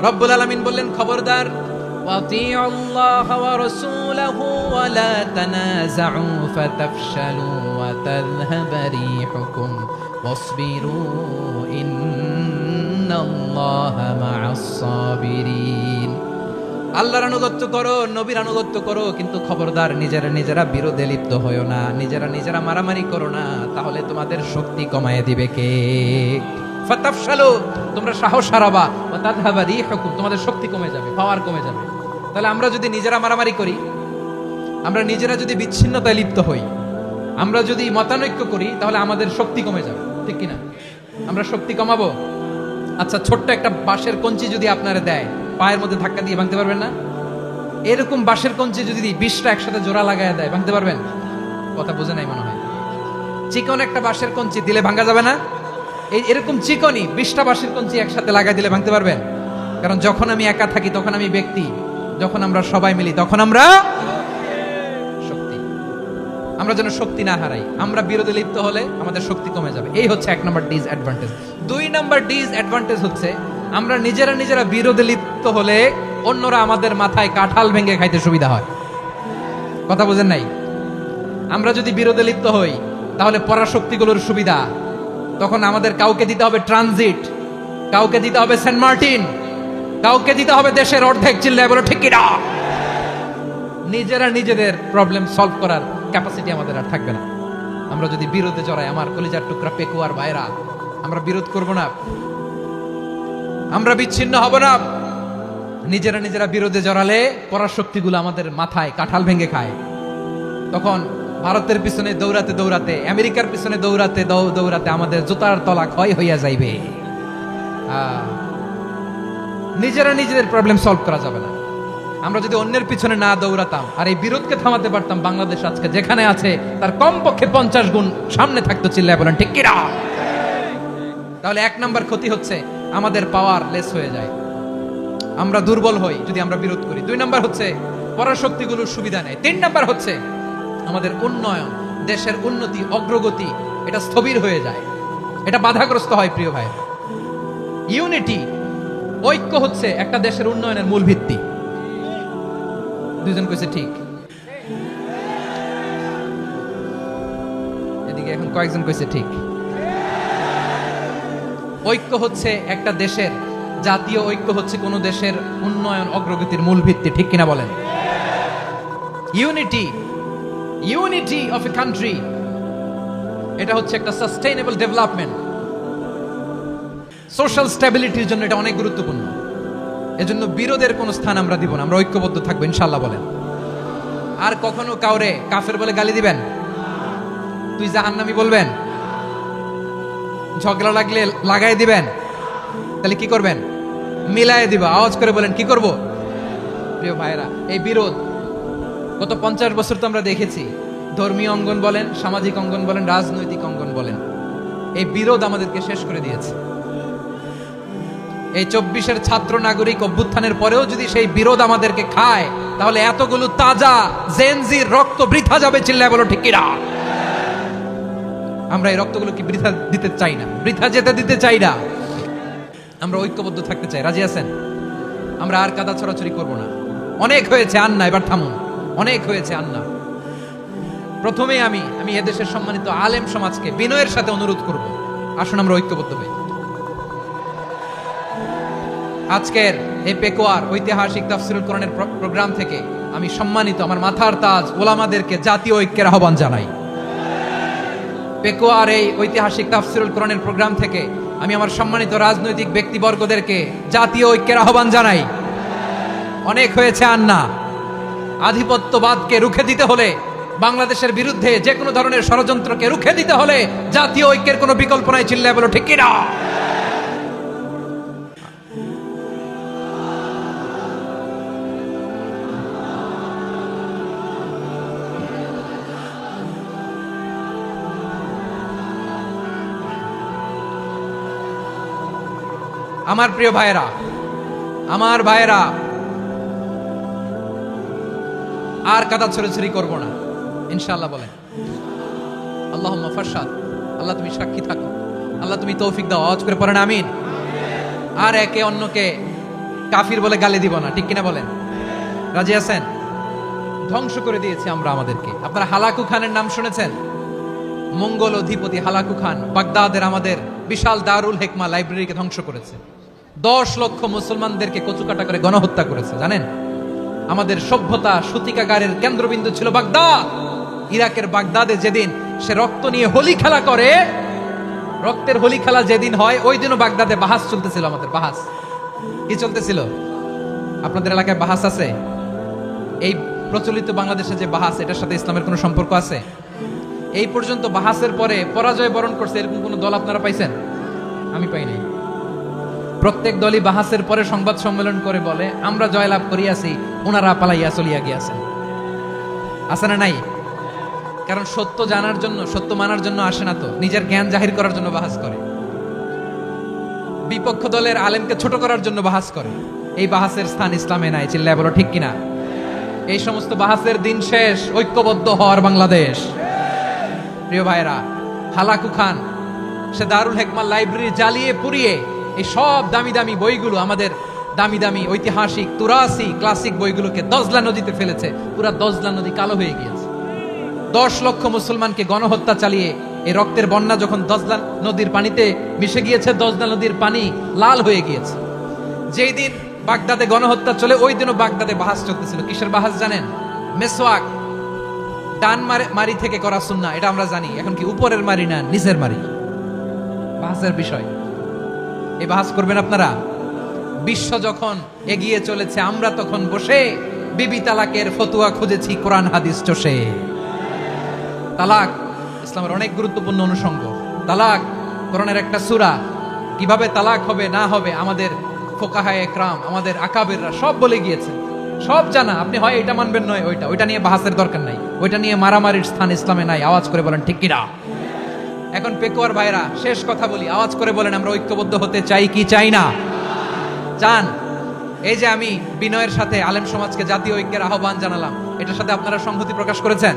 রব্বুল আলামিন বললেন, খবরদার, وأطيعوا الله ورسوله ولا تنازعوا فتفشلوا وتذهب ريحكم واصبروا إن الله مع الصابرين আল্লাহর আনুগত্য করো, নবীর আনুগত্য করো, কিন্তু খবরদার নিজেরা বিরোধে লিপ্ত হয়ো না, নিজেরা মারামারি করো না, তাহলে তোমাদের শক্তি কমায় দিবে কে? ফাতাফশালু, তোমরা সাহস হারাবা, ওয়া তাযহাবা রিহুকুম, তোমাদের শক্তি কমে যাবে, পাওয়ার কমে যাবে। তাহলে আমরা যদি নিজেরা মারামারি করি, আমরা নিজেরা যদি বিচ্ছিন্নতায় লিপ্ত হই, আমরা যদি মতানৈক্য করি, তাহলে আমাদের শক্তি কমে যাবে, ঠিক কিনা? আমরা শক্তি কমাবো। আচ্ছা, ছোট্ট একটা বাঁশের কঞ্চি যদি আপনারা দেয়, পায়ের মধ্যে ধাক্কা দিয়ে ভাঙতে পারবেন না? এরকম বাঁশের কঞ্চি যদি 20টা একসাথে জোড়া লাগায় দেয়, ভাঙতে পারবেন? কথা বোঝে নাই মনে হয়। চিকন একটা বাঁশের কঞ্চি দিলে ভাঙা যাবে না? এরকম চিকনই 20টা বাঁশের কঞ্চি একসাথে লাগাই দিলে ভাঙতে পারবেন? কারণ যখন আমি একা থাকি তখন আমি ব্যক্তি, যখন আমরা সবাই মিলি তখন আমরা শক্তি। আমরা যেন শক্তি না হারাই। আমরা বিরোধে লিপ্ত হলে আমাদের শক্তি কমে যাবে। এই হচ্ছে 1 নম্বর ডিসঅ্যাডভান্টেজ। 2 নম্বর ডিসঅ্যাডভান্টেজ হচ্ছে আমরা নিজেরা বিরোধে লিপ্ত হলে অন্যরা আমাদের মাথায় কাঁঠাল ভেঙে খাইতে সুবিধা হয়। কথা বোঝেন নাই? আমরা যদি বিরোধে লিপ্ত হই তাহলে পরাশক্তিগুলোর সুবিধা, তখন আমাদের কাউকে দিতে হবে ট্রানজিট, কাউকে দিতে হবে সেন্ট মার্টিন, কাউকে দিতে হবে দেশের অর্ধেক। চিল্লায় বলো ঠিক কিনা? নিজেদের প্রবলেম সলভ করার ক্যাপাসিটি আমাদের আর থাকবে না আমরা যদি বিরোধে জড়াই। আমার কলিজার টুকরা পেকুয়ার ভাইরা, আমরা বিরোধ করব না, আমরা বিচ্ছিন্ন হব না। নিজেরা বিরোধে জড়ালে পরাশক্তিগুলো আমাদের মাথায় কাঁঠাল ভেঙে খায়। তখন ভারতের পিছনে দৌড়াতে, আমেরিকার পিছনে দৌড়াতে আমাদের জুতার তলা ক্ষয় হইয়া যাইবে। নিজেদের প্রবলেম সলভ করা যাবে না। আমরা যদি অন্যের পিছনে না দৌড়াতাম আর এই বিরোধকে থামাতে পারতাম, বাংলাদেশ আজকে যেখানে আছে তার কমপক্ষে 50 গুণ সামনে থাকতো। চিল্লায় বলেন ঠিক কিনা? তাহলে 1 নাম্বার ক্ষতি হচ্ছে আমাদের পাওয়ার লেস হয়ে যায়, আমরা দুর্বল হই যদি আমরা বিরোধ করি। 2 নাম্বার হচ্ছে পরাশক্তিগুলোর সুবিধা নেয়। 3 নাম্বার হচ্ছে আমাদের উন্নয়ন, দেশের উন্নতি, অগ্রগতি, এটা স্থবির হয়ে যায়, এটা বাধাগ্রস্ত হয়। প্রিয় ভাই, ইউনিটি, ঐক্য হচ্ছে একটা দেশের উন্নয়নের মূল ভিত্তি। 2 জন কইছে ঠিক, এদিকে এখন কয়েকজন কইছে ঠিক। ঐক্য হচ্ছে একটা দেশের, জাতীয় ঐক্য হচ্ছে কোন দেশের উন্নয়ন অগ্রগতির মূল ভিত্তি, ঠিক কিনা বলেন? ইউনিটি অফ এ কান্ট্রি, এটা হচ্ছে একটা সাস্টেইনেবল ডেভেলপমেন্ট, সোশ্যাল স্ট্যাবিলিটির জন্য এটা অনেক গুরুত্বপূর্ণ। এজন্য বিরোধের কোনো স্থান আমরা দিব না, আমরা ঐক্যবদ্ধ থাকবো ইনশাআল্লাহ বলেন। আর কখনো কাউরে কাফের বলে গালি দিবেন, তুই জাহান্নামী বলবেন, ঝগড়া লাগলে লাগাই দিবেন, তাহলে কি করবেন? মিলায়ে দিব। আওয়াজ করে বলেন কি করব? প্রিয় ভাইরা, এই বিরোধ গত 50 বছর তো আমরা দেখেছি, ধর্মীয় অঙ্গন বলেন, সামাজিক অঙ্গন বলেন, রাজনৈতিক অঙ্গন বলেন, এই বিরোধ আমাদেরকে শেষ করে দিয়েছে। এই 24-এর ছাত্র নাগরিক অভ্যুত্থানের পরেও যদি সেই বিরোধ আমাদেরকে খায়, তাহলে এতগুলো তাজা জেনজির রক্ত বৃথা যাবে। চিল্লায় বলো ঠিক কিনা? আমরা এই রক্তগুলো কি বৃথা দিতে চাই না, বৃথা যেতে দিতে চাই না। আমরা ঐক্যবদ্ধ থাকতে চাই। রাজি আছেন? আমরা আর কাদা ছড়াছড়ি করব না। অনেক হয়েছে আন্না, এবার থামুন। অনেক হয়েছে আন্না। প্রথমে আমি এদেশের সম্মানিত আলেম সমাজকে বিনয়ের সাথে অনুরোধ করব, আসুন আমরা ঐক্যবদ্ধ হই। আজকের এই পেকুয়ার ঐতিহাসিক তাফসীরুল কোরআনের প্রোগ্রাম থেকে আমি সম্মানিত আমার মাথার তাজ ওলামাদেরকে জাতীয় ঐক্যের আহ্বান জানাই। পেকুয়ার এই ঐতিহাসিক তাফসীরুল কোরআনের প্রোগ্রাম থেকে আমি আমার সম্মানিত রাজনৈতিক ব্যক্তিবর্গদেরকে জাতীয় ঐক্যের আহ্বান জানাই। অনেক হয়েছে আন্না। আধিপত্যবাদকে রুখে দিতে হলে, বাংলাদেশের বিরুদ্ধে যে কোনো ধরনের ষড়যন্ত্রকে রুখে দিতে হলে জাতীয় ঐক্যের কোনো বিকল্প নাই। চিল্লায় বলো ঠিক কিনা? আমার প্রিয় ভাইয়েরা, আমার ভাইয়েরা, আর কাদা ছড়াছড়ি করব না ইনশাআল্লাহ বলেন। আল্লাহুম্মা ফারশাদ, আল্লাহ তুমি সাক্ষী থাকো, আল্লাহ তুমি তৌফিক দাও। আওয়াজ করে পড়েন আমিন। আর একে অন্যকে কাফির বলে গালি দিব না, ঠিক কিনা বলেন? রাজি আছেন? ধ্বংস করে দিয়েছি আমরা আমাদেরকে। আপনারা হালাকু খানের নাম শুনেছেন? মঙ্গল অধিপতি হালাকু খান বাগদাদের আমাদের বিশাল দারুল হেকমা লাইব্রেরিকে ধ্বংস করেছে। 10 লক্ষ মুসলমানদেরকে কচুকাটা করে গণহত্যা করেছে। জানেন, আমাদের সভ্যতা সূতিকাগারের কেন্দ্রবিন্দু ছিল বাগদাদ। ইরাকের বাগদাদে যেদিন সে রক্ত নিয়ে হোলি খেলা করে, রক্তের হোলি খেলা যেদিন হয়, ওই দিনও বাগদাদে বাহাস চলতেছিল। আমাদের বাহাস কি চলতেছিল? আপনাদের এলাকায় বাহাস আছে? এই প্রচলিত বাংলাদেশে যে বাহাস, এটার সাথে ইসলামের কোনো সম্পর্ক আছে? এই পর্যন্ত বাহাসের পরে পরাজয় বরণ করছে এরকম কোন দল আপনারা পাইছেন? আমি পাই নাই। প্রত্যেক দলই বাহাসের পরে সংবাদ সম্মেলন করে বলে, আমরা জয়লাভ করিয়াছি, ওনারা পালাইয়া চলিয়া গিয়াছেন। আছে না নাই? কারণ সত্য জানার জন্য, সত্য মানার জন্য আসে না, তো নিজের জ্ঞান জাহির করার জন্য বাহাস করে। বিপক্ষ দলের আলেমকে ছোট করার জন্য বাহাস করে। এই বাহাসের স্থান ইসলামে নাই। চিল্লায় বলো ঠিক কিনা? এই সমস্ত বাহাসের দিন শেষ। ঐক্যবদ্ধ হওয়ার বাংলাদেশ। প্রিয় ভাইরা, হালাকু খান সে দারুল হেকমা লাইব্রেরি জ্বালিয়ে পুড়িয়ে এই সব দামি দামি বইগুলো, আমাদের দামি দামি ঐতিহাসিক তুরাসি ক্লাসিক বইগুলোকে দজলা নদীতে ফেলেছে। পুরা দজলা নদী কালো হয়ে গিয়েছে। 10 লক্ষ মুসলমানকে গণহত্যা চালিয়ে এই রক্তের বন্যা যখন দজলা নদীর পানিতে মিশে গিয়েছে, দজলা নদীর পানি লাল হয়ে গিয়েছে। যেই দিন বাগদাদে গণহত্যা চলে, ওই দিনও বাগদাদে বাহাস চলতেছিল। কিসের বাহাস জানেন? মেসওয়াক, ডান মারি থেকে করা সুন্নাহ, এটা আমরা জানি। এখন কি উপরের মারি না নিচের মারি? বাহাসের বিষয়। এই বাহাস করবেন আপনারা? বিশ্ব যখন এগিয়ে চলেছে, আমরা তখন বসে বিবি তালাকের ফতুয়া খুঁজেছি কোরআন হাদিস চষে। তালাক ইসলামের অনেক গুরুত্বপূর্ণ অনুষঙ্গ। তালাক কোরআনের একটা সূরা। কিভাবে তালাক হবে না হবে আমাদের ফোকাহায়ে একরাম, আমাদের আকাবেররা সব বলে গিয়েছে, সব জানা। আপনি হয় এটা মানবেন, নয় ওইটা। ওইটা নিয়ে বাহাসের দরকার নাই। ওইটা নিয়ে মারামারির স্থান ইসলামে নাই। আওয়াজ করে বলেন ঠিক কিনা? এখন পেকুয়ার ভাইরা, শেষ কথা বলি, আওয়াজ করে বলেন আমরা ঐক্যবদ্ধ হতে চাই কি চাই না? চান? এই যে আমি বিনয়ের সাথে আলেম সমাজকে জাতীয় ঐক্যের আহ্বান জানালাম, এটার সাথে আপনারা সংহতি প্রকাশ করেছেন?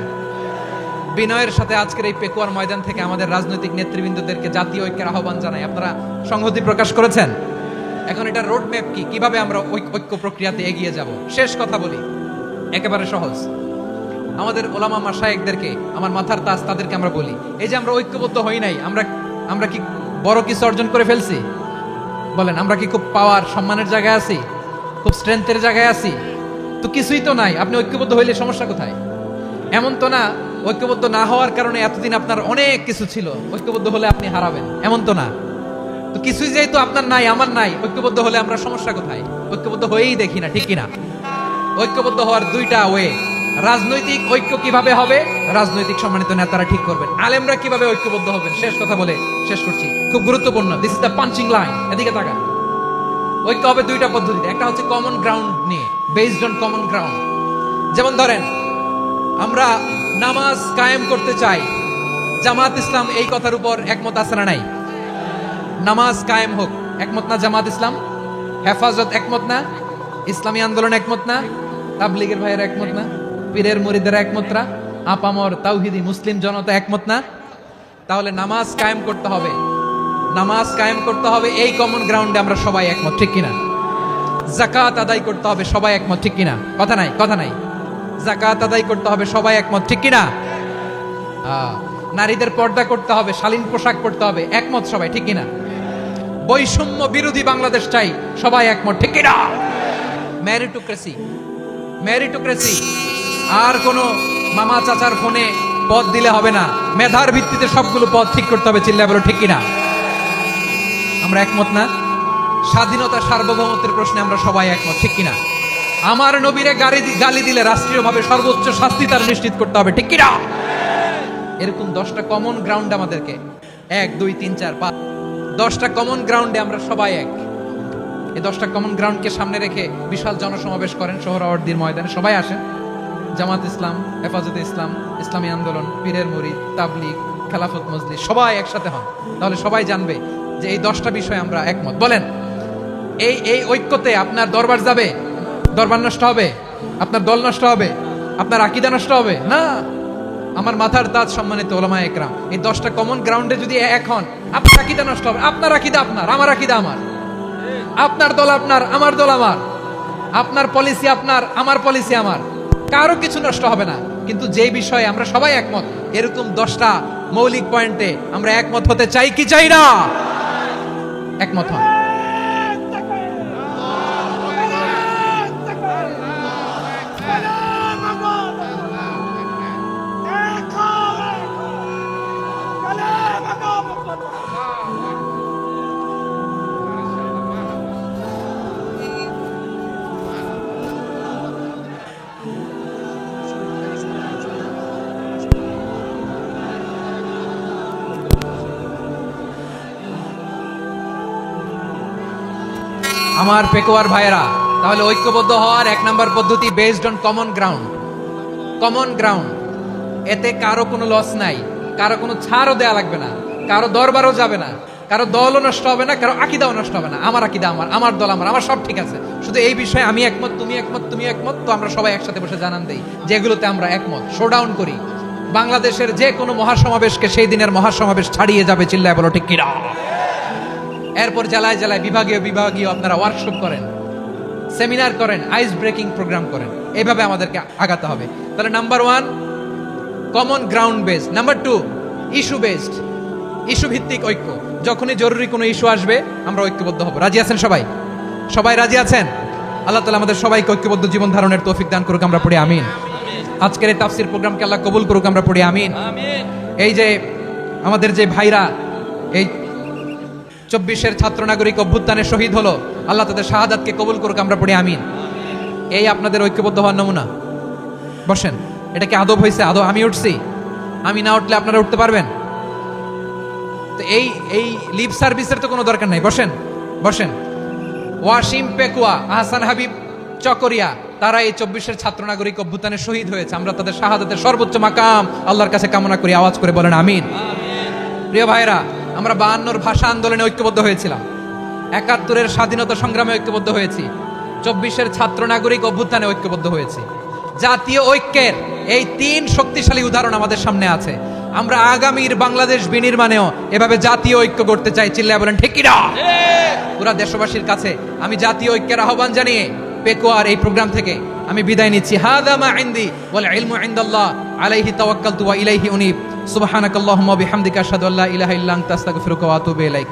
বিনয়ের সাথে আজকের এই পেকুয়ার ময়দান থেকে আমাদের রাজনৈতিক নেতৃবৃন্দদেরকে জাতীয় ঐক্যের আহ্বান জানাই, আপনারা সংহতি প্রকাশ করেছেন? এখন এটা রোড ম্যাপ কি, কিভাবে আমরা ঐক্য প্রক্রিয়াতে এগিয়ে যাব? শেষ কথা বলি, একেবারে সহজ। আমাদের ওলামা মাশায়েখদেরকে, আমার মাথার তাজ, তাদেরকে আমরা বলি, এই যে আমরা ঐক্যবদ্ধ হই নাই, আমরা কি বড় কিছু অর্জন করে ফেলছি? বলেন, আমরা কি খুব পাওয়ার সম্মানের জায়গায় আছি? খুব স্ট্রেংথের জায়গায় আছি? তো কিছুই তো নাই। আপনি ঐক্যবদ্ধ হইলে সমস্যা কোথায়? এমন তো না ঐক্যবদ্ধ না হওয়ার কারণে এতদিন আপনার অনেক কিছু ছিল, ঐক্যবদ্ধ হলে আপনি হারাবেন, এমন তো না। তো কিছুই যেহেতু আপনার নাই, আমার নাই, ঐক্যবদ্ধ হলে আমরা সমস্যা কোথায়? ঐক্যবদ্ধ হয়েই দেখি না, ঠিক কিনা? ঐক্যবদ্ধ হওয়ার দুইটা ওয়ে। রাজনৈতিক ঐক্য কিভাবে হবে? রাজনৈতিক সম্মানিত নেতারা ঠিক করবেন। আলেমরা কিভাবে ঐক্যবদ্ধ হবেন? শেষ কথা বলে শেষ করছি, খুব গুরুত্বপূর্ণ। This is the punching line. এদিকে তাকান। ঐক্য হবে দুইটা পদ্ধতিতে। একটা হচ্ছে কমন গ্রাউন্ড নিয়ে, বেসড অন কমন গ্রাউন্ড। যেমন ধরেন, আমরা নামাজ কায়েম করতে চাই, জামাত ইসলাম এই কথার উপর একমত আছে না নাই? নামাজ কায়েম হোক, একমত না জামাত ইসলাম? হেফাজত একমত না? ইসলামী আন্দোলন একমত না? তাবলীগের ভাইয়েরা একমত না? পীরের মুরিদেরা একমত না? আপামর তাওহীদি মুসলিম জনতা একমত না? তাহলে নামাজ কায়েম করতে হবে। নামাজ কায়েম করতে হবে এই কমন গ্রাউন্ডে আমরা সবাই একমত, ঠিক কিনা? যাকাত আদায় করতে হবে, সবাই একমত, ঠিক কিনা? কথা নাই, কথা নাই। যাকাত আদায় করতে হবে, সবাই একমত, ঠিক কিনা? নারীদের পর্দা করতে হবে, শালীন পোশাক পরতে হবে, একমত সবাই, ঠিক কিনা? বৈষম্য বিরোধী বাংলাদেশ চাই, সবাই একমত, ঠিক কিনা? Meritocracy, meritocracy. আর কোনো মামা চাচার ফোনে পদ দিলে হবে না, মেধার ভিত্তিতে সবগুলো পদ ঠিক করতে হবে। চিল্লায় বলো ঠিক কিনা? আমরা একমত না? স্বাধীনতা সার্বভৌমত্বের প্রশ্নে আমরা সবাই একমত, ঠিক কিনা? আমার নবীরে গালি দিলে রাষ্ট্রীয়ভাবে সর্বোচ্চ শাস্তি তার নিশ্চিত করতে হবে, ঠিক কিনা? এরকম 10টা কমন গ্রাউন্ড আমাদেরকে, 1 2 3 4 5, 10টা কমন গ্রাউন্ডে আমরা সবাই এক। এই 10টা কমন গ্রাউন্ডকে সামনে রেখে বিশাল জনসমাবেশ করেন সোহরাওয়ার্দীর ময়দানে, সবাই আসেন। জামাত ইসলাম, হেফাজতে ইসলাম, ইসলামী আন্দোলন, পীরের মুরিদ, তাবলীগ, খেলাফত মজলিস, সবাই একসাথে হন। তাহলে সবাই জানবে যে এই 10টা বিষয়ে আমরা একমত। বলেন, এই ঐক্যতে আপনার দরবার যাবে? দরবার নষ্ট হবে? আপনার দল নষ্ট হবে? আপনার আকীদা নষ্ট হবে না? আমার মাথার তাজ সম্মানিত ওলামায়ে একরাম, এই 10টা কমন গ্রাউন্ডে যদি এক হন, আপনার আকীদা নষ্ট হবে? আপনার আকীদা আপনার, আমার আকীদা আমার, আপনার দল আপনার, আমার দল আমার। আপনার পলিসি আপনার, আমার পলিসি আমার, কারো কিছু নষ্ট হবে না। কিন্তু যে বিষয়ে আমরা সবাই একমত, এরকম 10টা মৌলিক পয়েন্টে আমরা একমত হতে চাই কি চাই না? একমত হন। আমার পেকুয়ার ভাইয়েরা, তাহলে ঐক্যবদ্ধ হওয়ার 1 নম্বর পদ্ধতি based on common ground. Common ground, এতে কারো কোনো লস নাই, কারো কোনো ছাড়ও দেয়া লাগবে না, কারো দরবারও যাবে না, কারো দলও নষ্ট হবে না, কারো আকিদাও নষ্ট হবে না। আমার আকিদা আমার, আমার দল আমার, আমার সব ঠিক আছে। শুধু এই বিষয়ে আমি একমত, তুমি একমত, তুমি একমত, তো আমরা সবাই একসাথে বসে জানান দেই যেগুলোতে আমরা একমত, শোডাউন করি। বাংলাদেশের যে কোনো মহাসমাবেশকে সেই দিনের মহাসমাবেশ ছাড়িয়ে যাবে, চিল্লায় বলো ঠিক কিনা। এরপর জেলায় জেলায় বিভাগীয় বিভাগীয় আপনারা ওয়ার্কশপ করেন, সেমিনার করেন, আইস ব্রেকিং প্রোগ্রাম করেন। এইভাবে আমাদেরকে আগাতে হবে। তাহলে number 1 common ground based, number 2 issue based, issue ভিত্তিক ঐক্য। যখনই জরুরি কোনো ইস্যু আসবে আমরা ঐক্যবদ্ধ হব। রাজি আছেন সবাই? সবাই রাজি আছেন? আল্লাহ তাআলা আমাদের সবাইকে ঐক্যবদ্ধ জীবন ধারণের তৌফিক দান করুক, আমরা পড়ি আমিন। আজকের এই তাফসীর প্রোগ্রামকে আল্লাহ কবুল করুক, আমরা পড়ি আমিন। এই যে আমাদের যে ভাইরা এই 24-এর ছাত্র নাগরিক অভ্যুত্থানে শহীদ হলো, আল্লাহ তাদের শাহাদাতকে কবুল করুক, আমরা পড়ি আমিন। এই আপনাদের ঐক্যবদ্ধ হওয়ার নমুনা। বসেন। এটা কি আদব হয়েছে? আদব আমি উঠছি, আমি না উঠলে আপনারা উঠতে পারবেন? তো এই এই লিপ সার্ভিসের তো কোনো দরকার নাই। বসেন বসেন। ওয়াসিম পেকুয়া, আহসান হাবিব চকরিয়া, তারা এই 24-এর ছাত্র নাগরিক অভ্যুত্থানে শহীদ হয়েছে। আমরা তাদের শাহাদাতের সর্বোচ্চ মাকাম আল্লাহর কাছে কামনা করি। আওয়াজ করে বলেন আমিন। প্রিয় ভাইরা, আমরা 52-র ভাষা আন্দোলনে ঐক্যবদ্ধ হয়েছিলাম, 71-এর স্বাধীনতা সংগ্রামে ঐক্যবদ্ধ হয়েছি, 24-এর ছাত্র নাগরিক অভ্যুত্থানে ঐক্যবদ্ধ হয়েছি। জাতীয় ঐক্যের এই 3 শক্তিশালী উদাহরণ আমাদের সামনে আছে। আমরা আগামীর বাংলাদেশ বিনির্মাণেও এভাবে জাতীয় ঐক্য করতে চাই। চিল্লায় বলেন ঠিক কি না? পুরা দেশবাসীর কাছে আমি জাতীয় ঐক্যের আহ্বান জানিয়ে পেকুয়ার এই প্রোগ্রাম থেকে আমি বিদায় নিচ্ছি। হাদা মা ইনদি ওয়াল ইলমু ইনদাল্লাহ আলাইহি তাওয়াক্কালতু ওয়া ইলাইহি উনীব। সুবহানাকাল্লাহুম্মা ওয়া বিহামদিকা আশহাদু আল্লা ইলাহা ইল্লা আনতা আস্তাগফিরুকা ওয়া আতুবু ইলাইক।